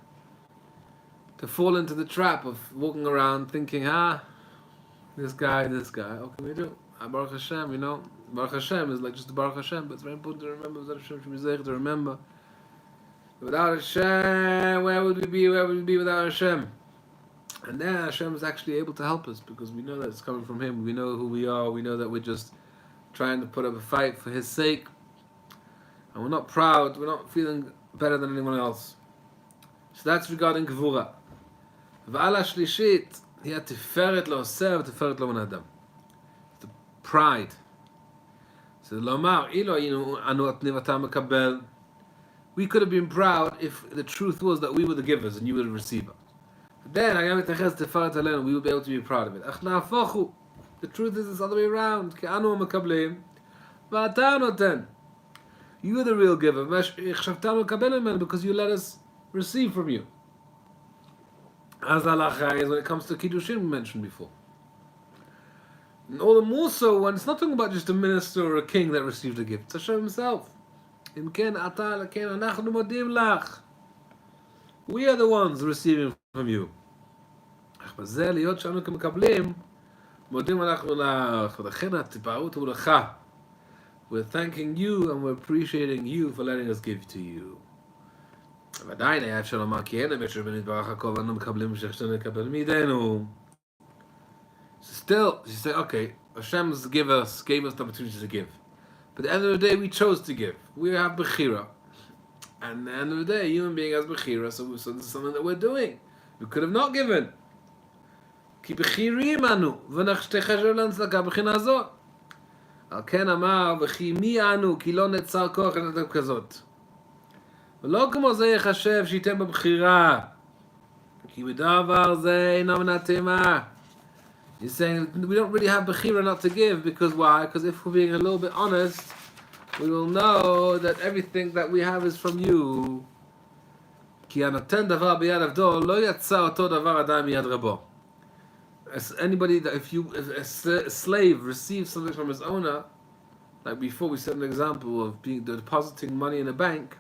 to fall into the trap of walking around thinking, this guy, what can we do? Baruch Hashem, Baruch Hashem is like just the Baruch Hashem, but it's very important to remember, without Hashem should be zeich to remember. Without Hashem, where would we be? Where would we be without Hashem? And then Hashem is actually able to help us because we know that it's coming from Him. We know who we are. We know that we're just trying to put up a fight for His sake. And we're not proud. We're not feeling better than anyone else. So that's regarding Gevura. V'ala shlishit, he had tiferet lo oseh, tiferet lo ben adam. The pride. So lomar, ilo ayinu anu atniv ata mekabel. We could have been proud if the truth was that we were the givers and you were the receiver. Then we would be able to be proud of it. The truth is it's the other way around. You are the real giver because you let us receive from you. As Halacha is when it comes to Kiddushin we mentioned before. And all the more so when it's not talking about just a minister or a king that received a gift. It's Hashem Himself. We are the ones receiving from you. We're thanking you and we're appreciating you for letting us give to you. So still, she said, okay, Hashem gave us the opportunity to give. But at the end of the day, we chose to give. We have Bechira. And at the end of the day, human being has Bechira, so this is something that we're doing. We could have not given. Ki Bechirim anu, v'nachshtecha sholan tzedakah b'china zot. Al ken amar, v'chi mi anu, ki lo netzar koach anatam kazot. ולא כמו זה יחשב שייתן בבחירה. כי בדבר זה אינו מן התאמה. He's saying we don't really have bechira not to give because why? Because if we're being a little bit honest, we will know that everything that we have is from you. כי הנותן דבר ביד עבדו לא יצא אותו דבר עדיין מיד רבו. As anybody that if a slave receives something from his owner, like before we set an example of depositing money in a bank,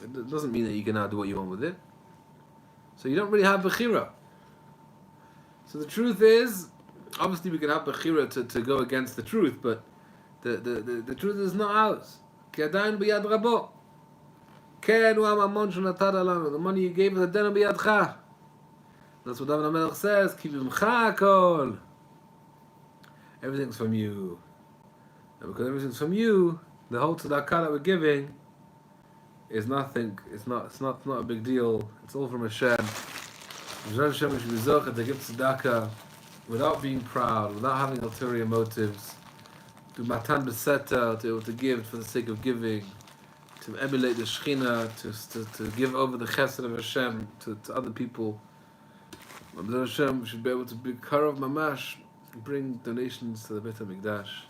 it doesn't mean that you can now do what you want with it. So you don't really have bechira. So the truth is, obviously we can have bechira to go against the truth, but the truth is not ours. כי עדיין ביד רבו. כן הוא הממון שנתת לנו. The money you gave us עדיין בידך. That's what David HaMelech says. כי ממך הכל. Everything's from you. And because everything's from you, the whole tzedakah that we're giving is nothing. It's not a big deal. It's all from Hashem. Hashem should be zocheh to give tzedakah without being proud, without having ulterior motives. To matan beseta, to be able to give for the sake of giving, to emulate the Shechina, to give over the chesed of Hashem to other people. Hashem should be able to be karov mamash, bring donations to the Beit HaMikdash.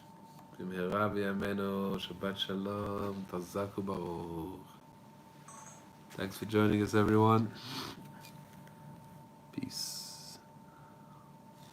B'mehera v'yameinu, Shabbat Shalom, Tazaku Baruch. Thanks for joining us, everyone.